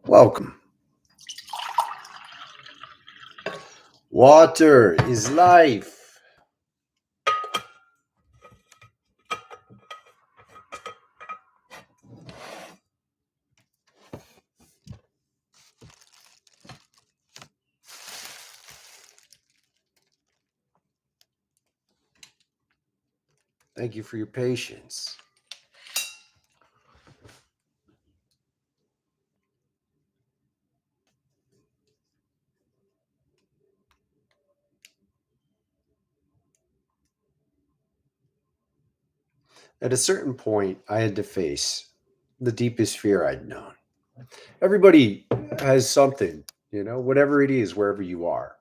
Welcome. Water is life. Thank you for your patience. At a certain point, I had to face the deepest fear I'd known. Everybody has something, whatever it is, wherever you are.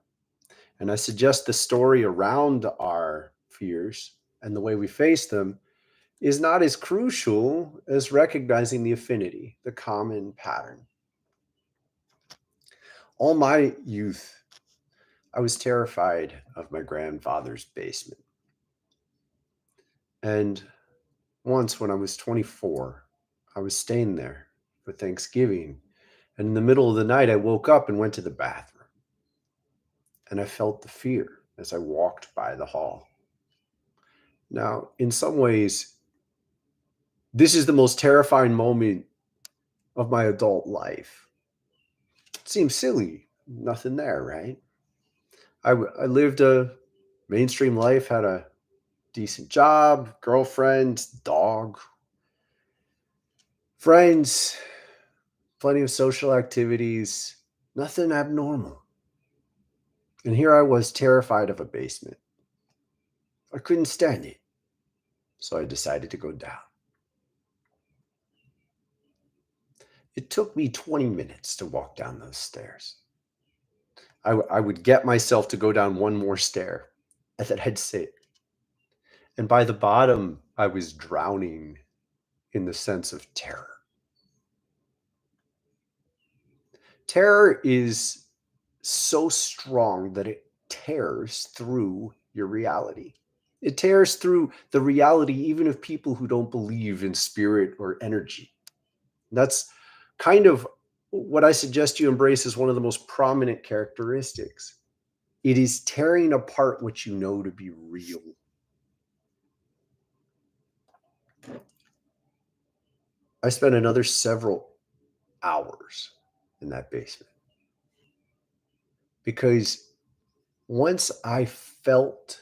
And I suggest the story around our fears and the way we face them is not as crucial as recognizing the affinity, the common pattern. All my youth, I was terrified of my grandfather's basement. And once when I was 24, I was staying there for Thanksgiving. And in the middle of the night, I woke up and went to the bathroom. And I felt the fear as I walked by the hall. Now, in some ways, this is the most terrifying moment of my adult life. It seems silly, nothing there, right? I lived a mainstream life, had a decent job, girlfriend, dog, friends, plenty of social activities, nothing abnormal. And here I was terrified of a basement. I couldn't stand it. So I decided to go down. It took me 20 minutes to walk down those stairs. I would get myself to go down one more stair, and then I'd sit. And by the bottom, I was drowning in the sense of terror. Terror is so strong that it tears through your reality. It tears through the reality even of people who don't believe in spirit or energy. That's kind of what I suggest you embrace as one of the most prominent characteristics. It is tearing apart what you know to be real. I spent another several hours in that basement because once I felt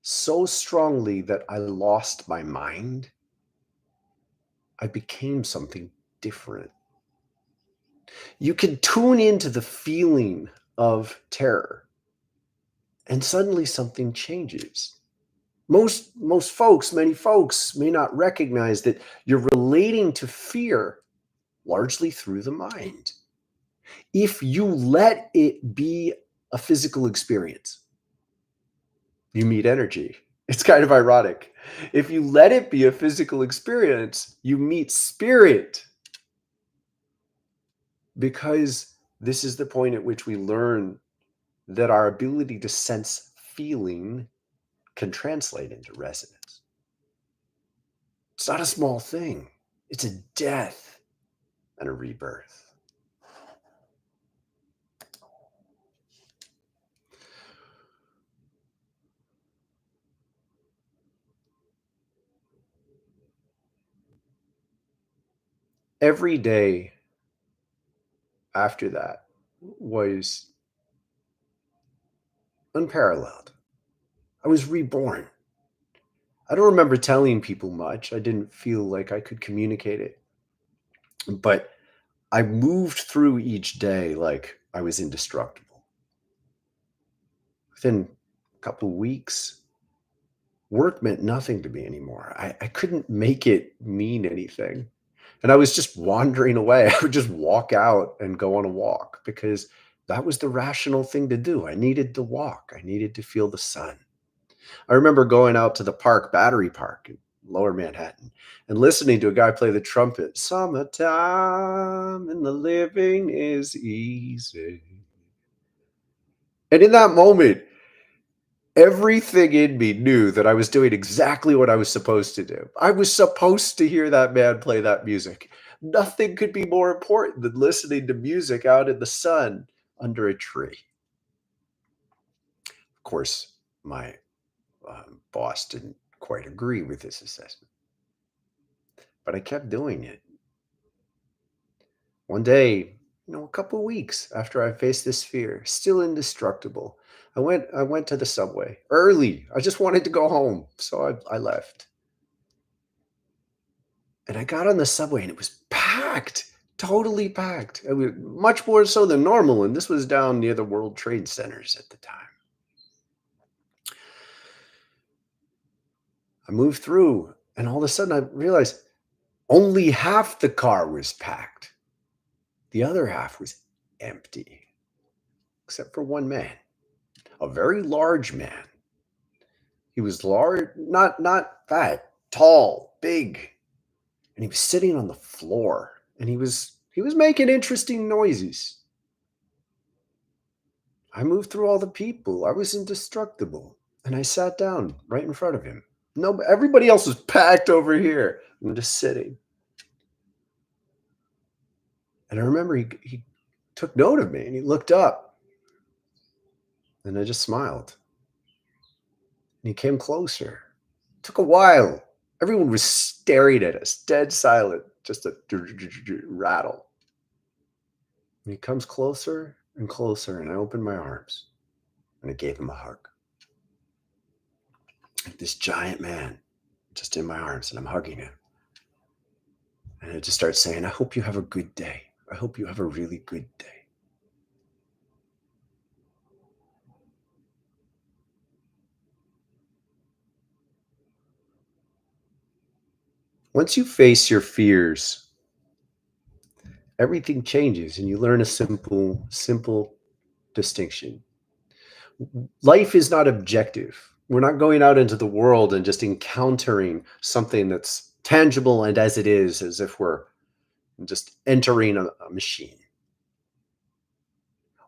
so strongly that I lost my mind, I became something different. You can tune into the feeling of terror, and suddenly something changes. Many folks may not recognize that you're relating to fear largely through the mind. If you let it be a physical experience, you meet energy. It's kind of ironic. If you let it be a physical experience, you meet spirit. Because this is the point at which we learn that our ability to sense feeling can translate into resonance. It's not a small thing. It's a death and a rebirth. Every day after that was unparalleled. I was reborn. I don't remember telling people much. I didn't feel like I could communicate it. But I moved through each day like I was indestructible. Within a couple of weeks, work meant nothing to me anymore. I couldn't make it mean anything. And I was just wandering away. I would just walk out and go on a walk because that was the rational thing to do. I needed to walk. I needed to feel the sun. I remember going out to the park, Battery Park in Lower Manhattan, and listening to a guy play the trumpet. Summertime and the living is easy. And in that moment, everything in me knew that I was doing exactly what I was supposed to do. I was supposed to hear that man play that music. Nothing could be more important than listening to music out in the sun under a tree. Of course, my boss didn't quite agree with this assessment, but I kept doing it. One day, a couple of weeks after I faced this fear, still indestructible, I went to the subway early. I just wanted to go home, so I left. And I got on the subway and it was packed, totally packed. It was much more so than normal, and this was down near the World Trade Centers at the time. I moved through, and all of a sudden I realized only half the car was packed. The other half was empty, except for one man, a very large man. He was large, not fat, tall, big, and he was sitting on the floor, and he was making interesting noises. I moved through all the people. I was indestructible, and I sat down right in front of him. No, everybody else was packed over here. I'm just sitting, and I remember he took note of me, and he looked up, and I just smiled. And he came closer. It took a while. Everyone was staring at us, dead silent, just a rattle. And he comes closer and closer, and I opened my arms, and I gave him a hug. Like this giant man just in my arms, and I'm hugging him. And I just start saying, I hope you have a good day. I hope you have a really good day. Once you face your fears, everything changes and you learn a simple distinction. Life is not objective. We're not going out into the world and just encountering something that's tangible and as it is, as if we're just entering a machine.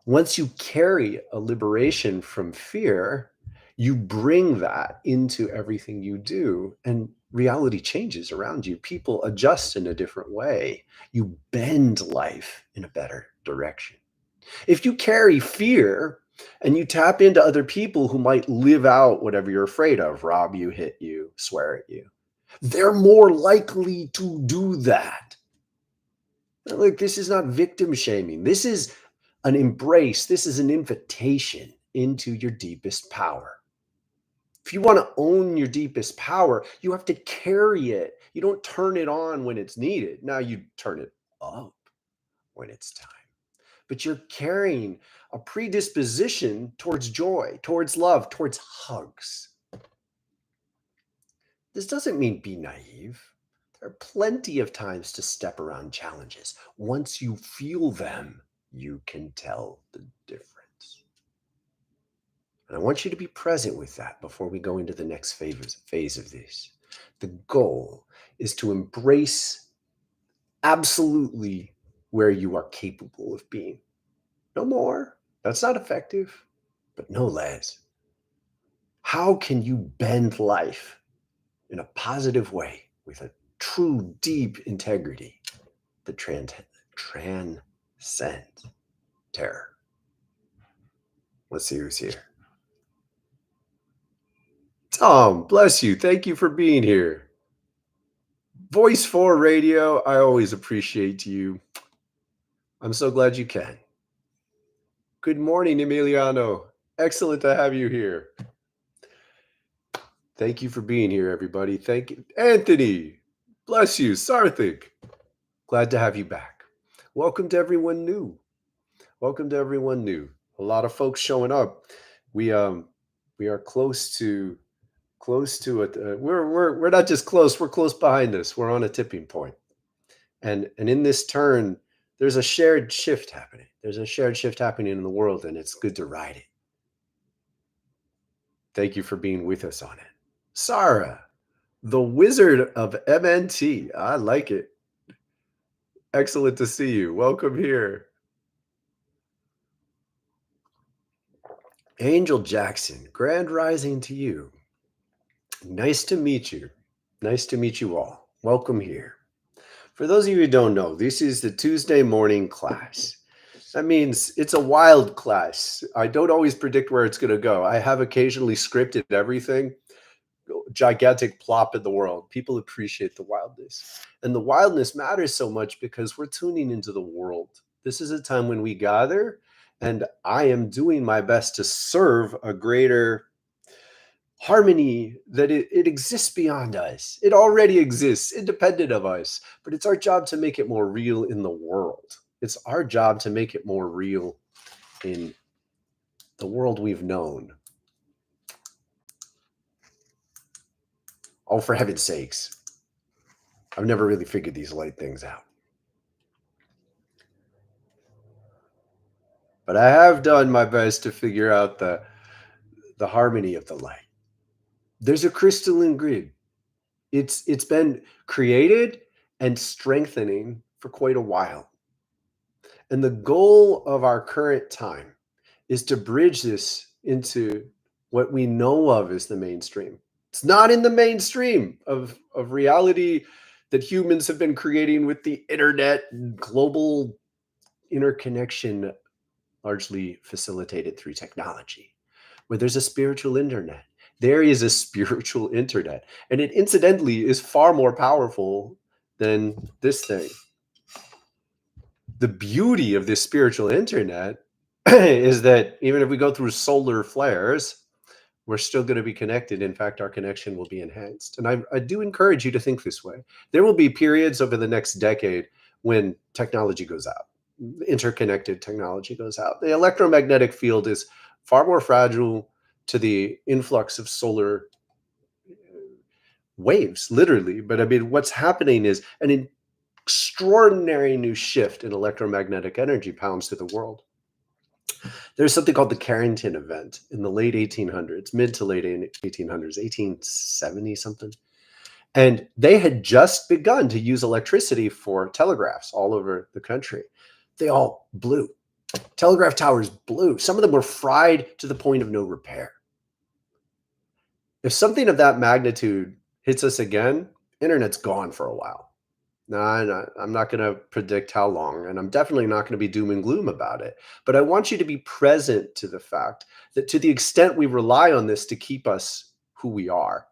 Once you carry a liberation from fear, you bring that into everything you do, and reality changes around you. People adjust in a different way. You bend life in a better direction. If you carry fear and you tap into other people who might live out whatever you're afraid of, rob you, hit you, swear at you, they're more likely to do that. Like, this is not victim shaming. This is an embrace. This is an invitation into your deepest power. If you want to own your deepest power, you have to carry it. You don't turn it on when it's needed. Now you turn it up when it's time. But you're carrying a predisposition towards joy, towards love, towards hugs. This doesn't mean be naive. There are plenty of times to step around challenges. Once you feel them, you can tell the difference. And I want you to be present with that before we go into the next phase of this. The goal is to embrace absolutely where you are capable of being. No more. That's not effective, but no less. How can you bend life in a positive way with a true, deep integrity that transcends terror? Let's see who's here. Tom, bless you. Thank you for being here. Voice for Radio, I always appreciate you. I'm so glad you can. Good morning, Emiliano. Excellent to have you here. Thank you for being here, everybody. Thank you. Anthony, bless you. Sarthik, glad to have you back. Welcome to everyone new. Welcome to everyone new. A lot of folks showing up. We are close to it. We're not just close. We're close behind this. We're on a tipping point, and in this turn, there's a shared shift happening. There's a shared shift happening in the world, and it's good to ride it. Thank you for being with us on it. Sarah, the Wizard of MNT. I like it. Excellent to see you. Welcome here. Angel Jackson, grand rising to you. Nice to meet you. Nice to meet you all. Welcome here. For those of you who don't know, this is the Tuesday morning class. That means it's a wild class. I don't always predict where it's going to go. I have occasionally scripted everything, gigantic plop in the world. People appreciate the wildness. And the wildness matters so much because we're tuning into the world. This is a time when we gather, and I am doing my best to serve a greater harmony that it exists beyond us. It already exists independent of us, but it's our job to make it more real in the world. It's our job to make it more real in the world we've known. Oh, for heaven's sakes. I've never really figured these light things out. But I have done my best to figure out the harmony of the light. There's a crystalline grid. It's been created and strengthening for quite a while. And the goal of our current time is to bridge this into what we know of as the mainstream. It's not in the mainstream of reality that humans have been creating with the internet and global interconnection, largely facilitated through technology, where there's a spiritual internet. There is a spiritual internet. And it incidentally is far more powerful than this thing. The beauty of this spiritual internet is that even if we go through solar flares, we're still going to be connected. In fact, our connection will be enhanced. And I do encourage you to think this way. There will be periods over the next decade when technology goes out, interconnected technology goes out. The electromagnetic field is far more fragile to the influx of solar waves, literally. But I mean, what's happening is an extraordinary new shift in electromagnetic energy pounds through the world. There's something called the Carrington event in the late 1800s, mid to late 1800s, 1870 something. And they had just begun to use electricity for telegraphs all over the country. They all blew. Telegraph towers blew. Some of them were fried to the point of no repair. If something of that magnitude hits us again, internet's gone for a while. No, I'm not going to predict how long, and I'm definitely not going to be doom and gloom about it. But I want you to be present to the fact that to the extent we rely on this to keep us who we are,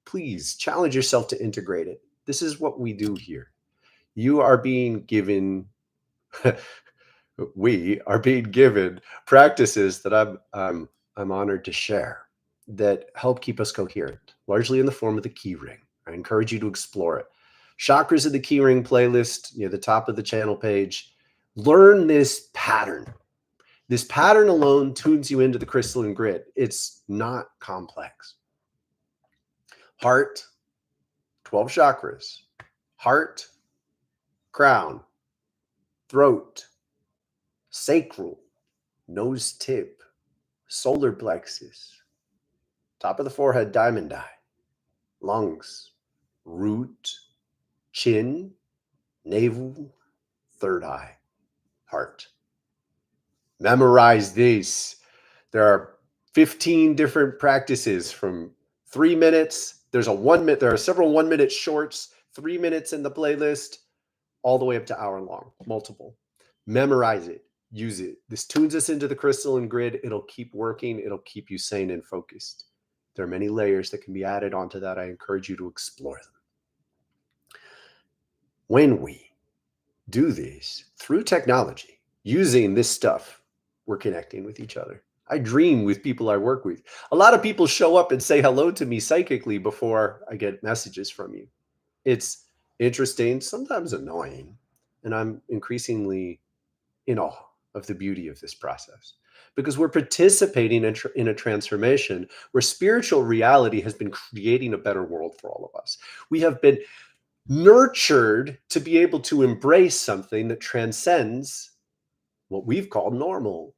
please challenge yourself to integrate it. This is what we do here. You are being given, we are being given practices that I'm honored to share that help keep us coherent, largely in the form of the key ring. I encourage you to explore it. Chakras in the Keyring playlist near the top of the channel page. Learn this pattern. This pattern alone tunes you into the crystalline grid. It's not complex. Heart, 12 chakras. Heart, crown, throat, sacral, nose tip, solar plexus, top of the forehead, diamond eye, lungs, root, chin, navel, third eye, heart. Memorize these. There are 15 different practices from 3 minutes. There are several 1-minute shorts, 3 minutes in the playlist, all the way up to hour long, multiple. Memorize it, use it. This tunes us into the crystalline grid. It'll keep working. It'll keep you sane and focused. There are many layers that can be added onto that. I encourage you to explore them. When we do this through technology, using this stuff, we're connecting with each other. I dream with people I work with. A lot of people show up and say hello to me psychically before I get messages from you. It's interesting, sometimes annoying, and I'm increasingly in awe of the beauty of this process because we're participating in a transformation where spiritual reality has been creating a better world for all of us. We have been nurtured to be able to embrace something that transcends what we've called normal.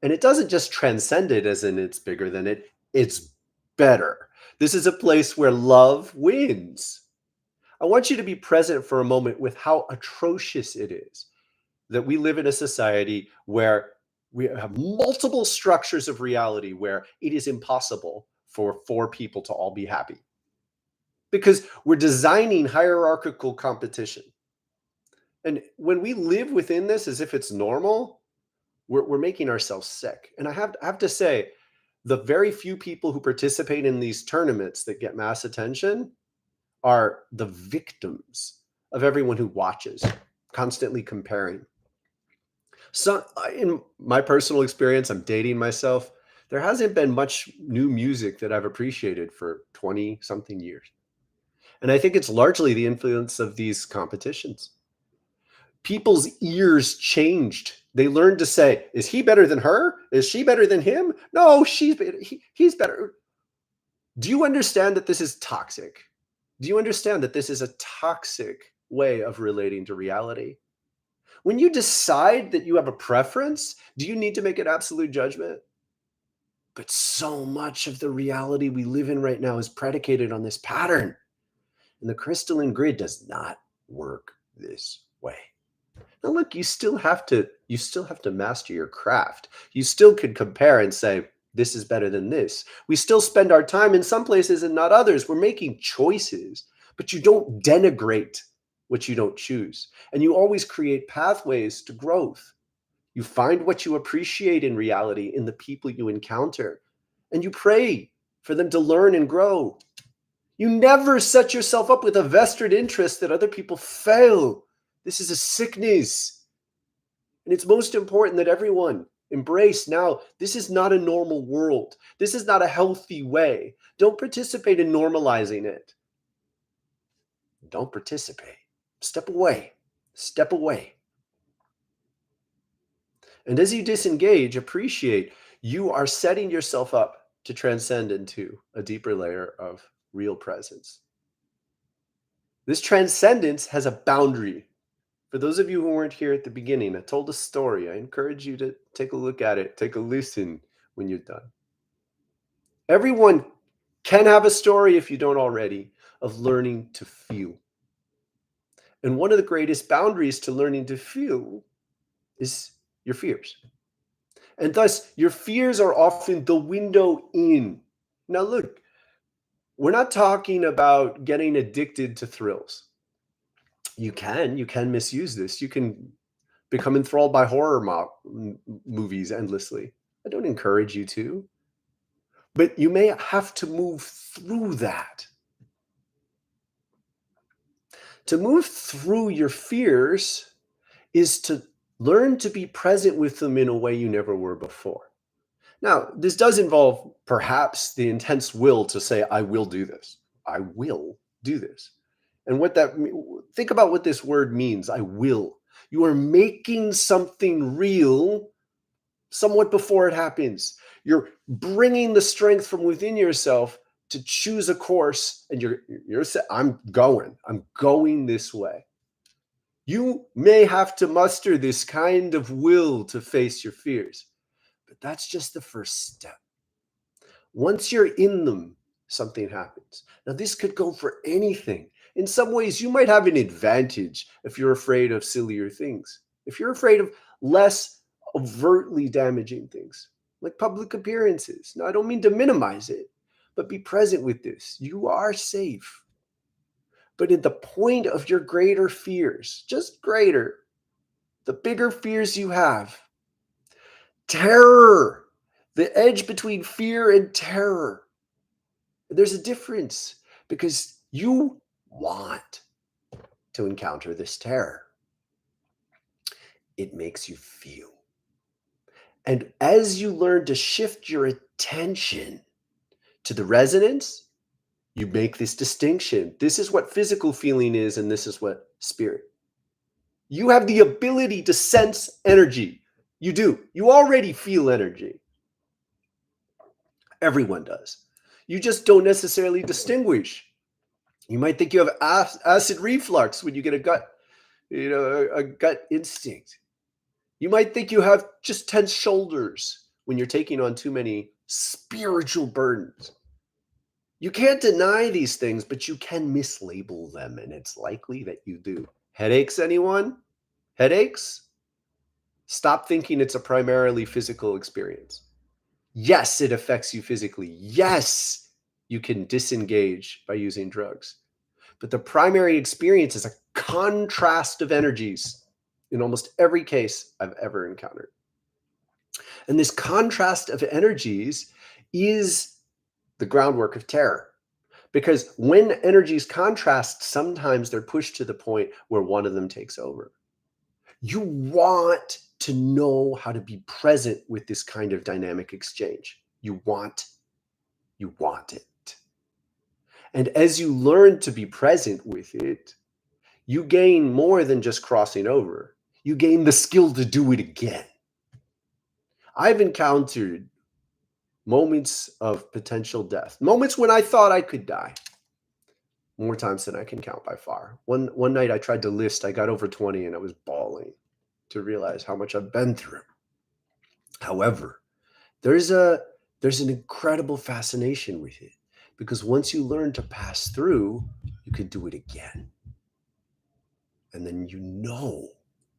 And it doesn't just transcend it as in it's bigger than it, it's better. This is a place where love wins. I want you to be present for a moment with how atrocious it is that we live in a society where we have multiple structures of reality where it is impossible for 4 people to all be happy. Because we're designing hierarchical competition. And when we live within this as if it's normal, we're making ourselves sick. And I have to say, the very few people who participate in these tournaments that get mass attention are the victims of everyone who watches, constantly comparing. So, in my personal experience, I'm dating myself. There hasn't been much new music that I've appreciated for 20 something years. And I think it's largely the influence of these competitions. People's ears changed. They learned to say, is he better than her? Is she better than him? No, she's better. He's better. Do you understand that this is toxic? Do you understand that this is a toxic way of relating to reality? When you decide that you have a preference, do you need to make an absolute judgment? But so much of the reality we live in right now is predicated on this pattern. And the crystalline grid does not work this way. Now look, you still have to master your craft. You still could compare and say, this is better than this. We still spend our time in some places and not others. We're making choices, but you don't denigrate what you don't choose. And you always create pathways to growth. You find what you appreciate in reality in the people you encounter, and you pray for them to learn and grow. You never set yourself up with a vested interest that other people fail. This is a sickness. And it's most important that everyone embrace now, this is not a normal world. This is not a healthy way. Don't participate in normalizing it. Don't participate. Step away. Step away. And as you disengage, appreciate you are setting yourself up to transcend into a deeper layer of real presence. This transcendence has a boundary. For those of you who weren't here at the beginning, I told a story. I encourage you to take a look at it, take a listen when you're done. Everyone can have a story, if you don't already, of learning to feel. And one of the greatest boundaries to learning to feel is your fears. And thus, your fears are often the window in. Now, look, we're not talking about getting addicted to thrills. You can misuse this. You can become enthralled by movies endlessly. I don't encourage you to, but you may have to move through that. To move through your fears is to learn to be present with them in a way you never were before. Now, this does involve perhaps the intense will to say, I will do this. I will do this. And think about what this word means, I will. You are making something real somewhat before it happens. You're bringing the strength from within yourself to choose a course, and you're saying, I'm going this way. You may have to muster this kind of will to face your fears, but that's just the first step. Once you're in them, something happens. Now, this could go for anything. In some ways, you might have an advantage if you're afraid of sillier things. If you're afraid of less overtly damaging things, like public appearances. Now, I don't mean to minimize it, but be present with this. You are safe. But at the point of your greater fears, just greater, the bigger fears you have, terror, the edge between fear and terror. There's a difference because you want to encounter this terror. It makes you feel. And as you learn to shift your attention to the resonance, you make this distinction. This is what physical feeling is, and this is what spirit. You have the ability to sense energy. You do. You already feel energy. Everyone does. You just don't necessarily distinguish. You might think you have acid reflux when you get a gut instinct. You might think you have just tense shoulders when you're taking on too many spiritual burdens. You can't deny these things, but you can mislabel them, and it's likely that you do. Headaches, anyone? Headaches? Stop thinking it's a primarily physical experience. Yes, it affects you physically. Yes, you can disengage by using drugs. But the primary experience is a contrast of energies in almost every case I've ever encountered. And this contrast of energies is the groundwork of terror. Because when energies contrast, sometimes they're pushed to the point where one of them takes over. You want to know how to be present with this kind of dynamic exchange. You want it. And as you learn to be present with it, you gain more than just crossing over. You gain the skill to do it again. I've encountered moments of potential death, moments when I thought I could die, more times than I can count by far. One night I tried to list, I got over 20 and I was bawling to realize how much I've been through. However, there's an incredible fascination with it, because once you learn to pass through, you can do it again. And then you know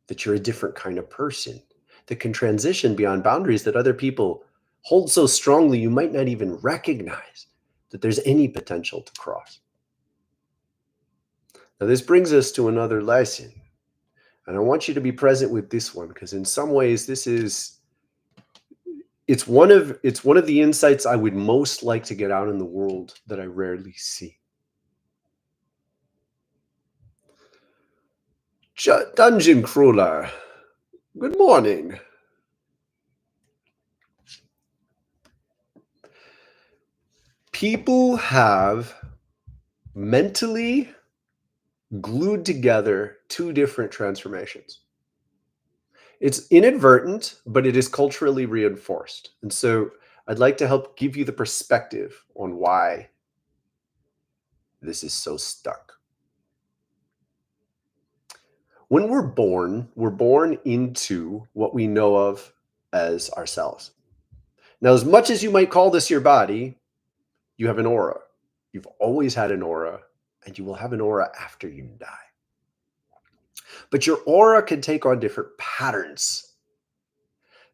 that you're a different kind of person that can transition beyond boundaries that other people hold so strongly you might not even recognize that there's any potential to cross. Now, this brings us to another lesson. And I want you to be present with this one, because in some ways it's one of the insights I would most like to get out in the world that I rarely see. Dungeon Crawler, good morning. People have mentally glued together two different transformations. It's inadvertent, but it is culturally reinforced. And so I'd like to help give you the perspective on why this is so stuck. When we're born into what we know of as ourselves. Now, as much as you might call this your body, you have an aura. You've always had an aura, and you will have an aura after you die. But your aura can take on different patterns.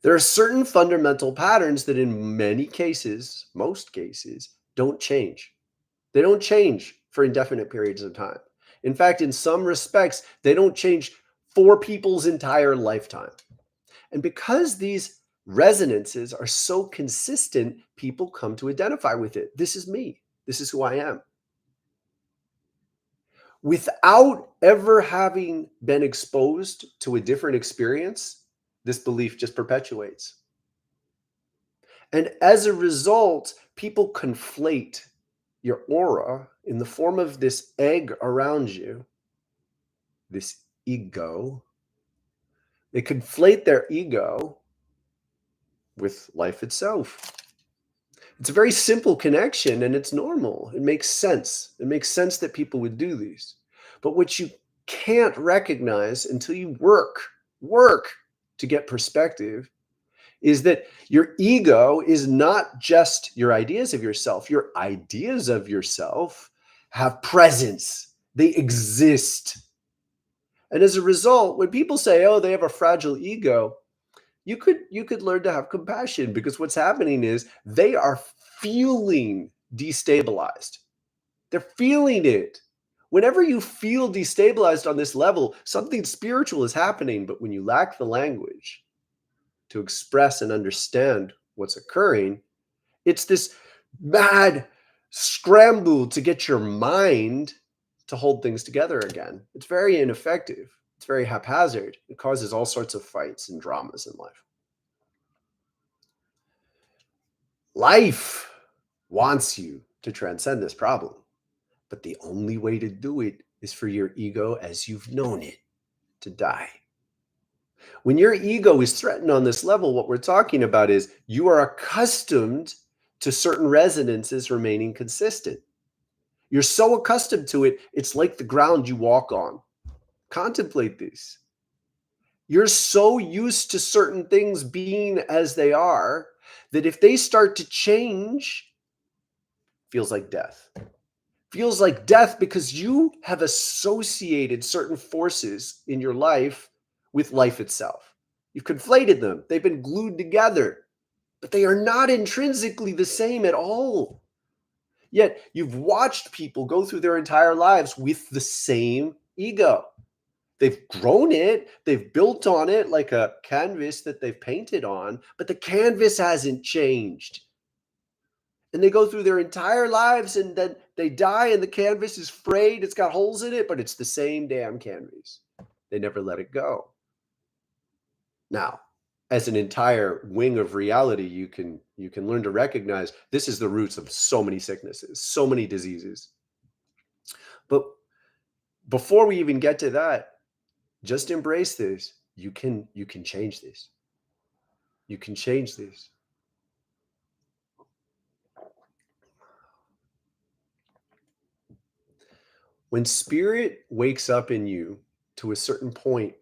There are certain fundamental patterns that in many cases, most cases, don't change. They don't change for indefinite periods of time. In fact, in some respects, they don't change for people's entire lifetime. And because these resonances are so consistent, people come to identify with it. This is me. This is who I am. Without ever having been exposed to a different experience, this belief just perpetuates. And as a result, people conflate your aura in the form of this egg around you, this ego. They conflate their ego with life itself. It's a very simple connection, and it's normal. It makes sense. It makes sense that people would do these. But what you can't recognize until you work to get perspective is that your ego is not just your ideas of yourself. Your ideas of yourself have presence. They exist. And as a result, when people say, oh, they have a fragile ego, you could learn to have compassion, because what's happening is they are feeling destabilized. They're feeling it. Whenever you feel destabilized on this level, something spiritual is happening. But when you lack the language to express and understand what's occurring, it's this mad scramble to get your mind to hold things together again. It's very ineffective. It's very haphazard. It causes all sorts of fights and dramas in life. Life wants you to transcend this problem, but the only way to do it is for your ego, as you've known it, to die. When your ego is threatened on this level, what we're talking about is you are accustomed to certain resonances remaining consistent. You're so accustomed to it, it's like the ground you walk on. Contemplate this. You're so used to certain things being as they are that if they start to change, feels like death. Feels like death because you have associated certain forces in your life with life itself. You've conflated them. They've been glued together, but they are not intrinsically the same at all. Yet you've watched people go through their entire lives with the same ego. They've grown it, they've built on it like a canvas that they've painted on, but the canvas hasn't changed. And they go through their entire lives and then they die and the canvas is frayed, it's got holes in it, but it's the same damn canvas. They never let it go. Now, as an entire wing of reality, you can learn to recognize this is the roots of so many sicknesses, so many diseases. But before we even get to that, just embrace this. You can change this. You can change this. When spirit wakes up in you to a certain point,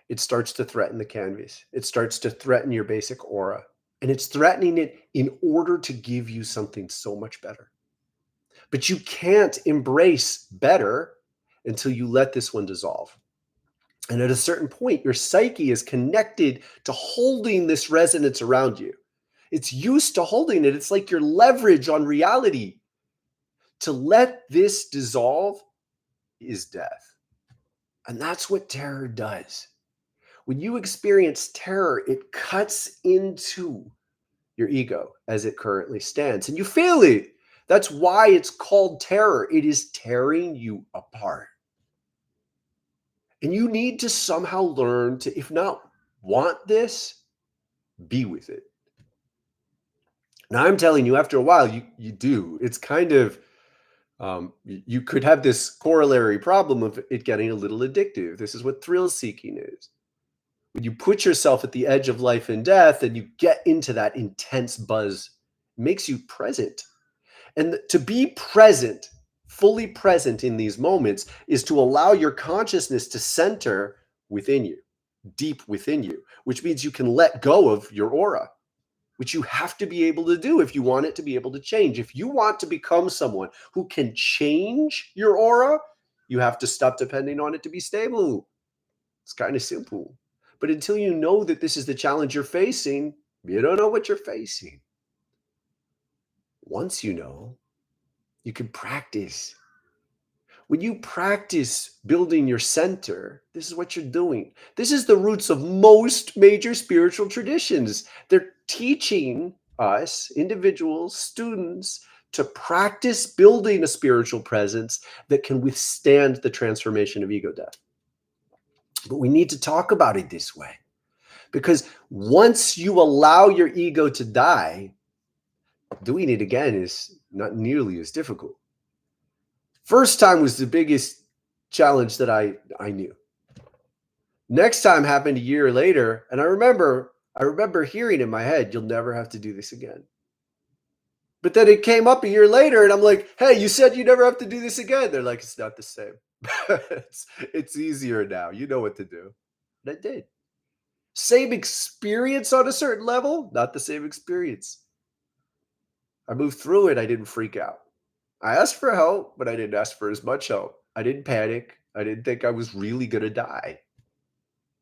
it starts to threaten the canvas. It starts to threaten your basic aura. And it's threatening it in order to give you something so much better. But you can't embrace better until you let this one dissolve. And at a certain point, your psyche is connected to holding this resonance around you. It's used to holding it. It's like your leverage on reality. To let this dissolve is death. And that's what terror does. When you experience terror, it cuts into your ego as it currently stands, and you feel it. That's why it's called terror. It is tearing you apart. And you need to somehow learn to, if not want this, be with it. Now, I'm telling you, after a while, you do. It's kind of, you could have this corollary problem of it getting a little addictive. This is what thrill seeking is. When you put yourself at the edge of life and death and you get into that intense buzz, it makes you present. And to be present, fully present in these moments, is to allow your consciousness to center within you, deep within you, which means you can let go of your aura, which you have to be able to do if you want it to be able to change. If you want to become someone who can change your aura, you have to stop depending on it to be stable. It's kind of simple. But until you know that this is the challenge you're facing, you don't know what you're facing. Once you know, you can practice. When you practice building your center, this is what you're doing. This is the roots of most major spiritual traditions. They're teaching us, individuals, students, to practice building a spiritual presence that can withstand the transformation of ego death. But we need to talk about it this way. Because once you allow your ego to die, doing it again is not nearly as difficult. First time was the biggest challenge that I knew. Next time happened a year later, and I remember hearing in my head, "You'll never have to do this again." But then it came up a year later, and I'm like, "Hey, you said you never have to do this again." They're like, "It's not the same. it's easier now. You know what to do." And I did. Same experience on a certain level, not the same experience. I moved through it. I didn't freak out. I asked for help, but I didn't ask for as much help. I didn't panic. I didn't think I was really going to die.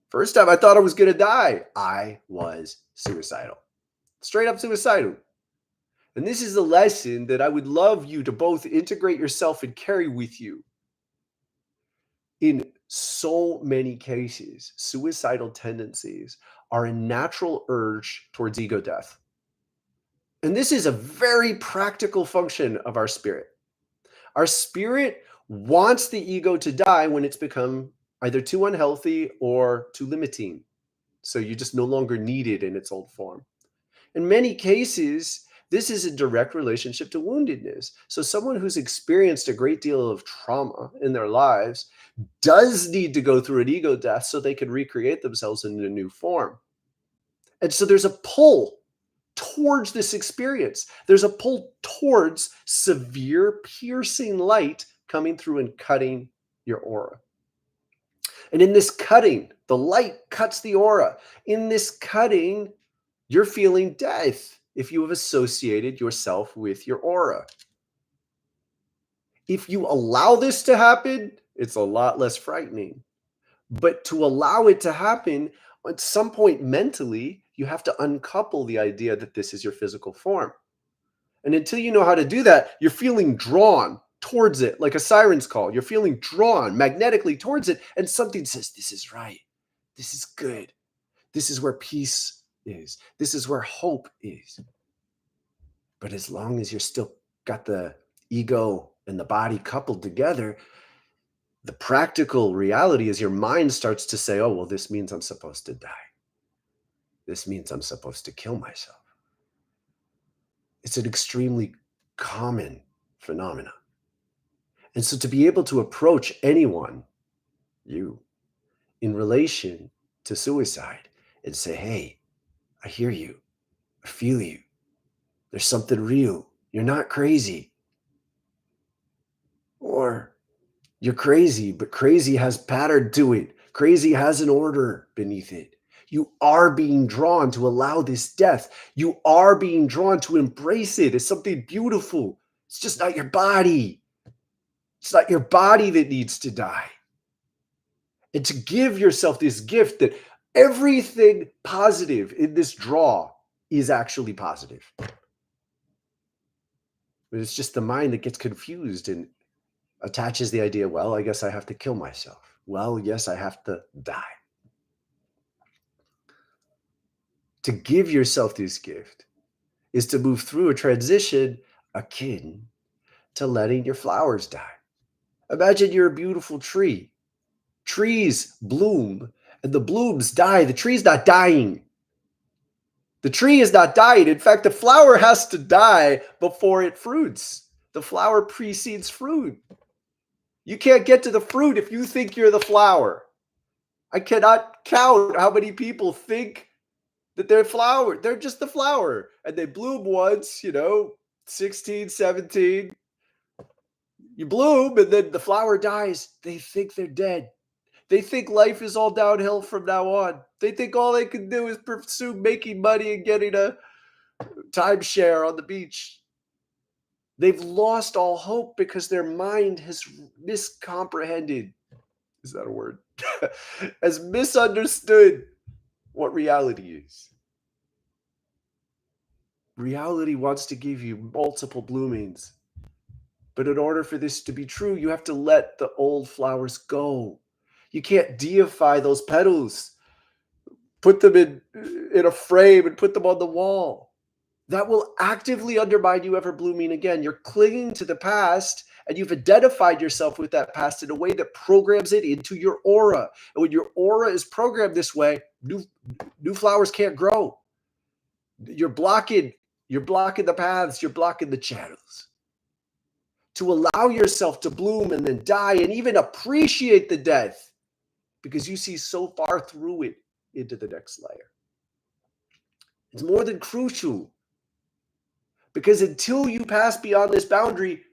First time I thought I was going to die, I was suicidal. Straight up suicidal. And this is the lesson that I would love you to both integrate yourself and carry with you. In so many cases, suicidal tendencies are a natural urge towards ego death. And this is a very practical function of our spirit. Our spirit wants the ego to die when it's become either too unhealthy or too limiting. So you just no longer need it in its old form. In many cases, this is a direct relationship to woundedness. So someone who's experienced a great deal of trauma in their lives does need to go through an ego death so they can recreate themselves in a new form. And so there's a pull towards this experience. There's a pull towards severe piercing light coming through and cutting your aura. And in this cutting, the light cuts the aura. In this cutting, you're feeling death if you have associated yourself with your aura. If you allow this to happen, it's a lot less frightening. But to allow it to happen, at some point mentally, you have to uncouple the idea that this is your physical form. And until you know how to do that, you're feeling drawn towards it like a siren's call. You're feeling drawn magnetically towards it, and something says, this is right. This is good. This is where peace is. This is where hope is. But as long as you're still got the ego and the body coupled together, the practical reality is your mind starts to say, oh, well, this means I'm supposed to die. This means I'm supposed to kill myself. It's an extremely common phenomenon. And so to be able to approach anyone, you, in relation to suicide and say, hey, I hear you. I feel you. There's something real. You're not crazy. Or you're crazy, but crazy has pattern to it. Crazy has an order beneath it. You are being drawn to allow this death. You are being drawn to embrace it as something beautiful. It's just not your body. It's not your body that needs to die. And to give yourself this gift that everything positive in this draw is actually positive. But it's just the mind that gets confused and attaches the idea, well, I guess I have to kill myself. Well, yes, I have to die. To give yourself this gift is to move through a transition akin to letting your flowers die. Imagine you're a beautiful tree. Trees bloom and the blooms die. The tree's not dying. The tree is not dying. In fact, the flower has to die before it fruits. The flower precedes fruit. You can't get to the fruit if you think you're the flower. I cannot count how many people think that they're flower. They're just the flower. And they bloom once, 16, 17. You bloom and then the flower dies. They think they're dead. They think life is all downhill from now on. They think all they can do is pursue making money and getting a timeshare on the beach. They've lost all hope because their mind has miscomprehended. Is that a word? Has misunderstood what reality is. Reality wants to give you multiple bloomings. But in order for this to be true, you have to let the old flowers go. You can't deify those petals, put them in a frame and put them on the wall. That will actively undermine you ever blooming again. You're clinging to the past and you've identified yourself with that past in a way that programs it into your aura. And when your aura is programmed this way, new flowers can't grow. You're blocking the paths, you're blocking the channels. To allow yourself to bloom and then die and even appreciate the death because you see so far through it into the next layer. It's more than crucial because until you pass beyond this boundary,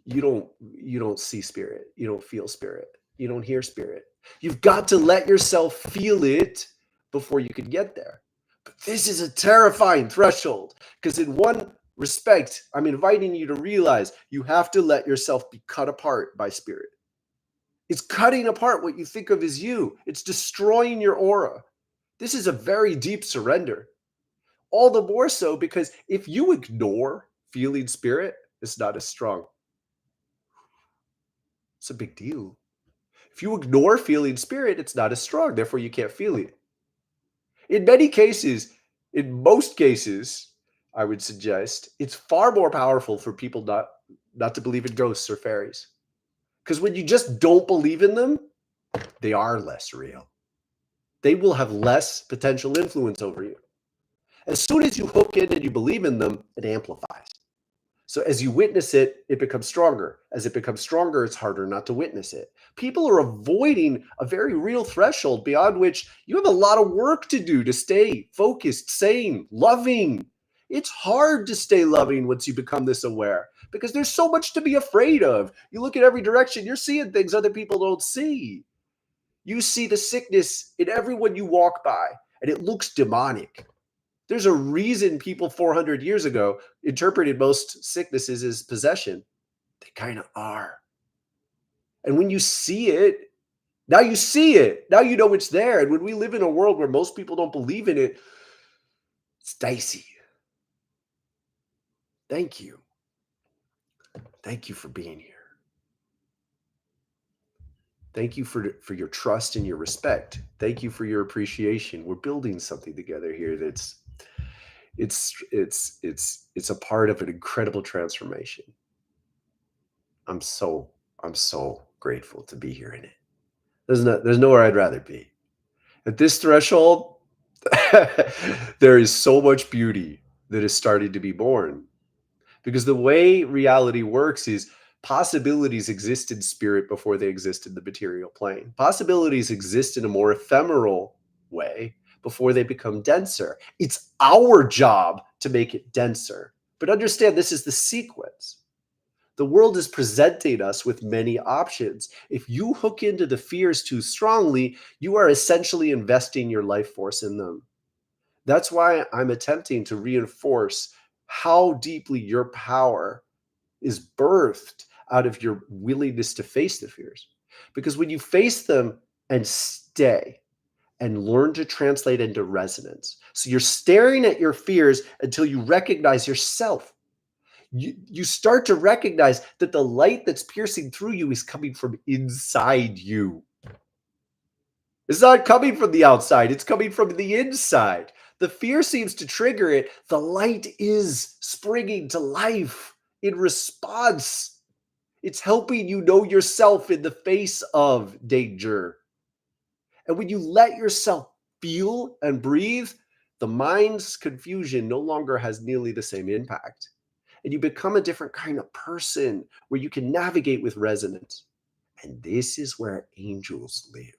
you don't see spirit, you don't feel spirit, you don't hear spirit. You've got to let yourself feel it before you can get there. But this is a terrifying threshold because in one respect, I'm inviting you to realize you have to let yourself be cut apart by spirit. It's cutting apart what you think of as you. It's destroying your aura. This is a very deep surrender. All the more so because if you ignore feeling spirit, it's not as strong. It's a big deal. If you ignore feeling spirit, it's not as strong. Therefore, you can't feel it. In most cases, I would suggest it's far more powerful for people not to believe in ghosts or fairies. Because when you just don't believe in them, they are less real. They will have less potential influence over you. As soon as you hook in and you believe in them, it amplifies. So as you witness it, it becomes stronger. As it becomes stronger, it's harder not to witness it. People are avoiding a very real threshold beyond which you have a lot of work to do to stay focused, sane, loving. It's hard to stay loving once you become this aware because there's so much to be afraid of. You look at every direction, you're seeing things other people don't see. You see the sickness in everyone you walk by, and it looks demonic. There's a reason people 400 years ago interpreted most sicknesses as possession. They kind of are. And when you see it, now you see it. Now you know it's there. And when we live in a world where most people don't believe in it, it's dicey. Thank you. Thank you for being here. Thank you for your trust and your respect. Thank you for your appreciation. We're building something together here that's it's a part of an incredible transformation. I'm so I'm so grateful to be here in it. There's nowhere I'd rather be. At this threshold, there is so much beauty that is starting to be born. Because the way reality works is possibilities exist in spirit before they exist in the material plane. Possibilities exist in a more ephemeral way before they become denser. It's our job to make it denser. But understand this is the sequence. The world is presenting us with many options. If you hook into the fears too strongly, you are essentially investing your life force in them. That's why I'm attempting to reinforce how deeply your power is birthed out of your willingness to face the fears. Because when you face them and stay and learn to translate into resonance, so you're staring at your fears until you recognize yourself. You start to recognize that the light that's piercing through you is coming from inside you. It's not coming from the outside, it's coming from the inside. The fear seems to trigger it. The light is springing to life in response. It's helping you know yourself in the face of danger. And when you let yourself feel and breathe, the mind's confusion no longer has nearly the same impact. And you become a different kind of person where you can navigate with resonance. And this is where angels live.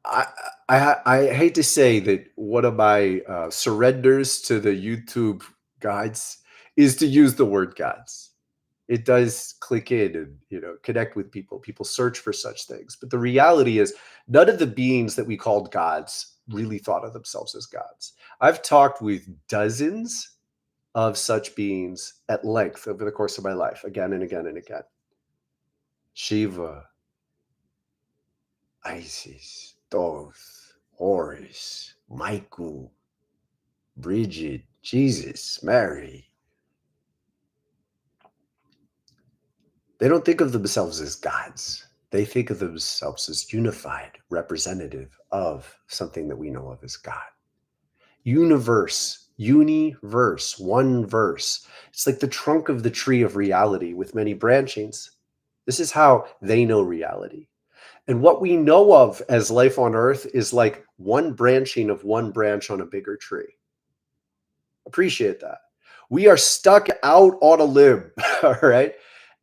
I, I hate to say that one of my surrenders to the YouTube guides is to use the word gods. It does click in and connect with people. People search for such things, but the reality is none of the beings that we called gods really thought of themselves as gods. I've talked with dozens of such beings at length over the course of my life, again and again and again. Shiva, Isis, Thoth, Horus, Michael, Bridget, Jesus, Mary. They don't think of themselves as gods. They think of themselves as unified representative of something that we know of as God. Universe, one verse. It's like the trunk of the tree of reality with many branchings. This is how they know reality. And what we know of as life on earth is like one branching of one branch on a bigger tree. Appreciate that. We are stuck out on a limb, all right?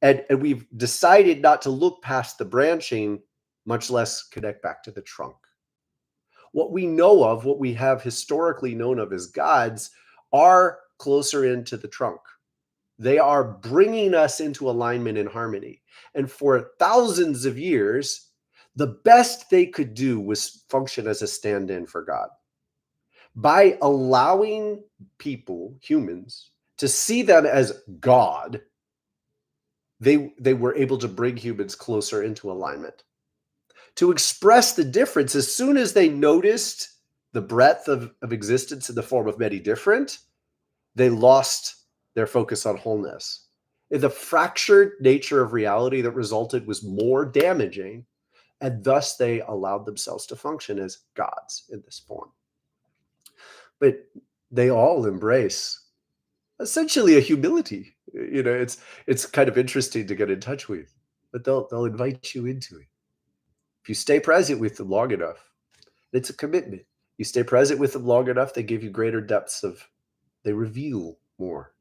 And we've decided not to look past the branching, much less connect back to the trunk. What we know of, what we have historically known of as gods, are closer into the trunk. They are bringing us into alignment and harmony. And for thousands of years, the best they could do was function as a stand in for God. By allowing people, humans, to see them as God, they were able to bring humans closer into alignment. To express the difference, as soon as they noticed the breadth of existence in the form of many different, they lost their focus on wholeness. The fractured nature of reality that resulted was more damaging, and thus they allowed themselves to function as gods in this form. But they all embrace essentially a humility. It's kind of interesting to get in touch with, but they'll invite you into it. If you stay present with them long enough, it's a commitment. You stay present with them long enough, they give you greater depths they reveal more.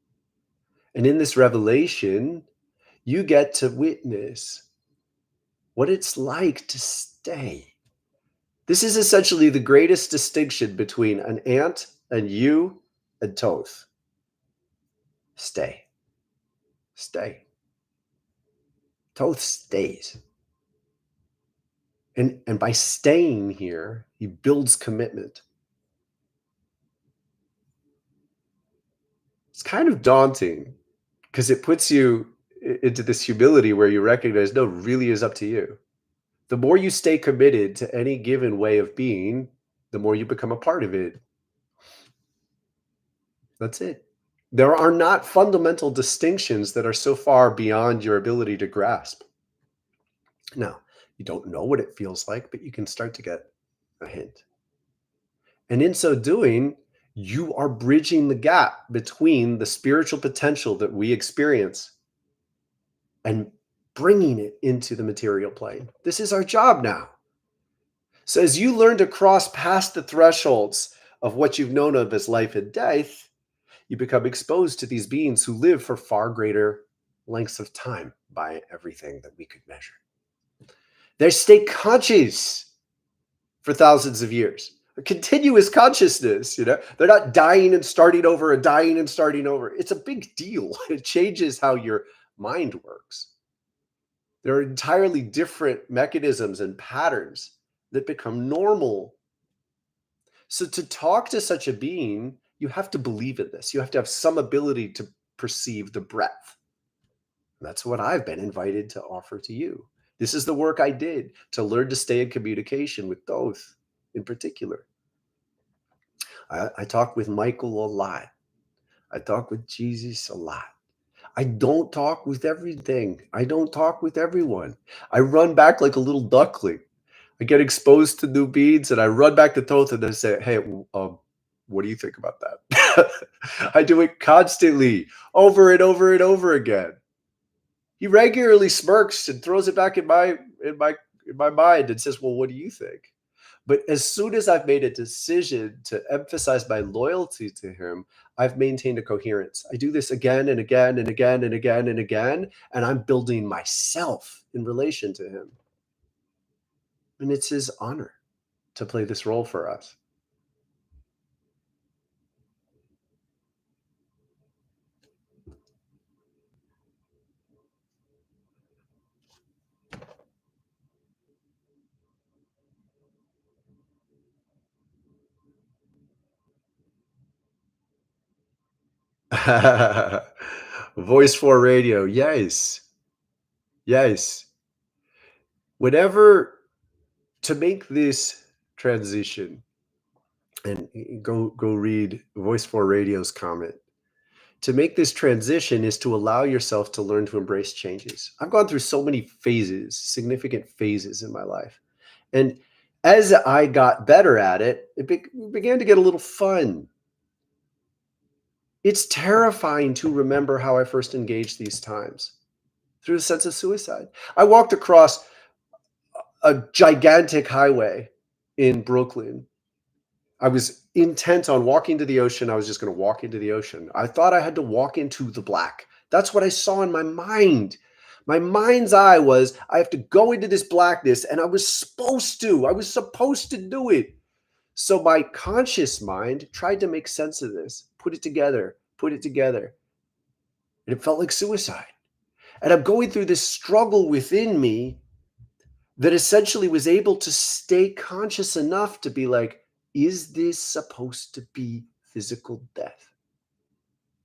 And in this revelation, you get to witness what it's like to stay. This is essentially the greatest distinction between an ant and you and Thoth. Stay. Stay. Thoth stays. And by staying here, he builds commitment. It's kind of daunting because it puts you into this humility where you recognize, no, it really is up to you. The more you stay committed to any given way of being, the more you become a part of it. That's it. There are not fundamental distinctions that are so far beyond your ability to grasp. Now, you don't know what it feels like, but you can start to get a hint. And in so doing, you are bridging the gap between the spiritual potential that we experience and bringing it into the material plane. This is our job now. So, as you learn to cross past the thresholds of what you've known of as life and death, you become exposed to these beings who live for far greater lengths of time by everything that we could measure. They stay conscious for thousands of years. A continuous consciousness, they're not dying and starting over and dying and starting over. It's a big deal. It changes how your mind works. There are entirely different mechanisms and patterns that become normal. So to talk to such a being, you have to believe in this. You have to have some ability to perceive the breadth. That's what I've been invited to offer to you. This is the work I did to learn to stay in communication with Thoth in particular. I talk with Michael a lot. I talk with Jesus a lot. I don't talk with everything. I don't talk with everyone. I run back like a little duckling. I get exposed to new beings and I run back to Thoth and I say, hey, what do you think about that? I do it constantly, over and over and over again. He regularly smirks and throws it back in my mind and says, well, what do you think? But as soon as I've made a decision to emphasize my loyalty to him, I've maintained a coherence. I do this again and again and again and again and again, and I'm building myself in relation to him. And it's his honor to play this role for us. Voice for radio. Yes. Yes. Whenever to make this transition, and go read Voice for Radio's comment. To make this transition is to allow yourself to learn to embrace changes. I've gone through so many phases, significant phases in my life. And as I got better at it, began to get a little fun. It's terrifying to remember how I first engaged these times through a sense of suicide. I walked across a gigantic highway in Brooklyn. I was intent on walking to the ocean. I was just going to walk into the ocean. I thought I had to walk into the black. That's what I saw in my mind. My mind's eye was, I have to go into this blackness, and I was supposed to. I was supposed to do it. So my conscious mind tried to make sense of this, put it together. And it felt like suicide. And I'm going through this struggle within me that essentially was able to stay conscious enough to be like, is this supposed to be physical death?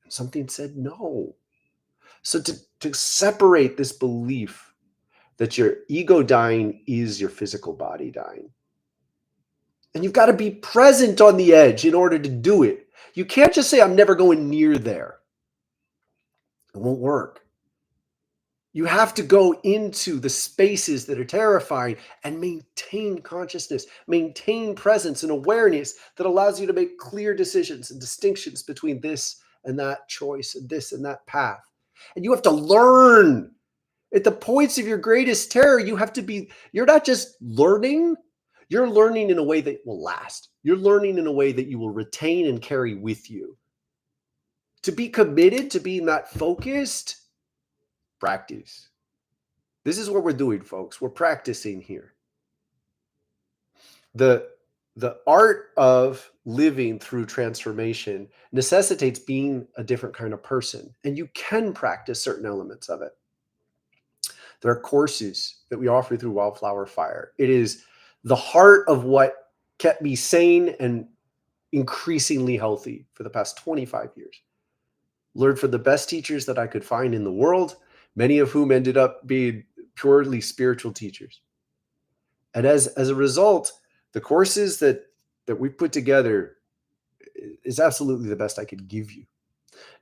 And something said no. So to separate this belief that your ego dying is your physical body dying. And you've got to be present on the edge in order to do it. You can't just say, I'm never going near there. It won't work. You have to go into the spaces that are terrifying and maintain consciousness, maintain presence and awareness that allows you to make clear decisions and distinctions between this and that choice and this and that path. And you have to learn at the points of your greatest terror. You're not just learning, you're learning in a way that will last. You're learning in a way that you will retain and carry with you. To be committed to being that focused, practice. This is what we're doing, folks. We're practicing here. The art of living through transformation necessitates being a different kind of person, and you can practice certain elements of it. There are courses that we offer through Wildflower Fire. It is the heart of what kept me sane and increasingly healthy for the past 25 years. Learned from the best teachers that I could find in the world, many of whom ended up being purely spiritual teachers. And as a result, the courses that we put together, is absolutely the best I could give you.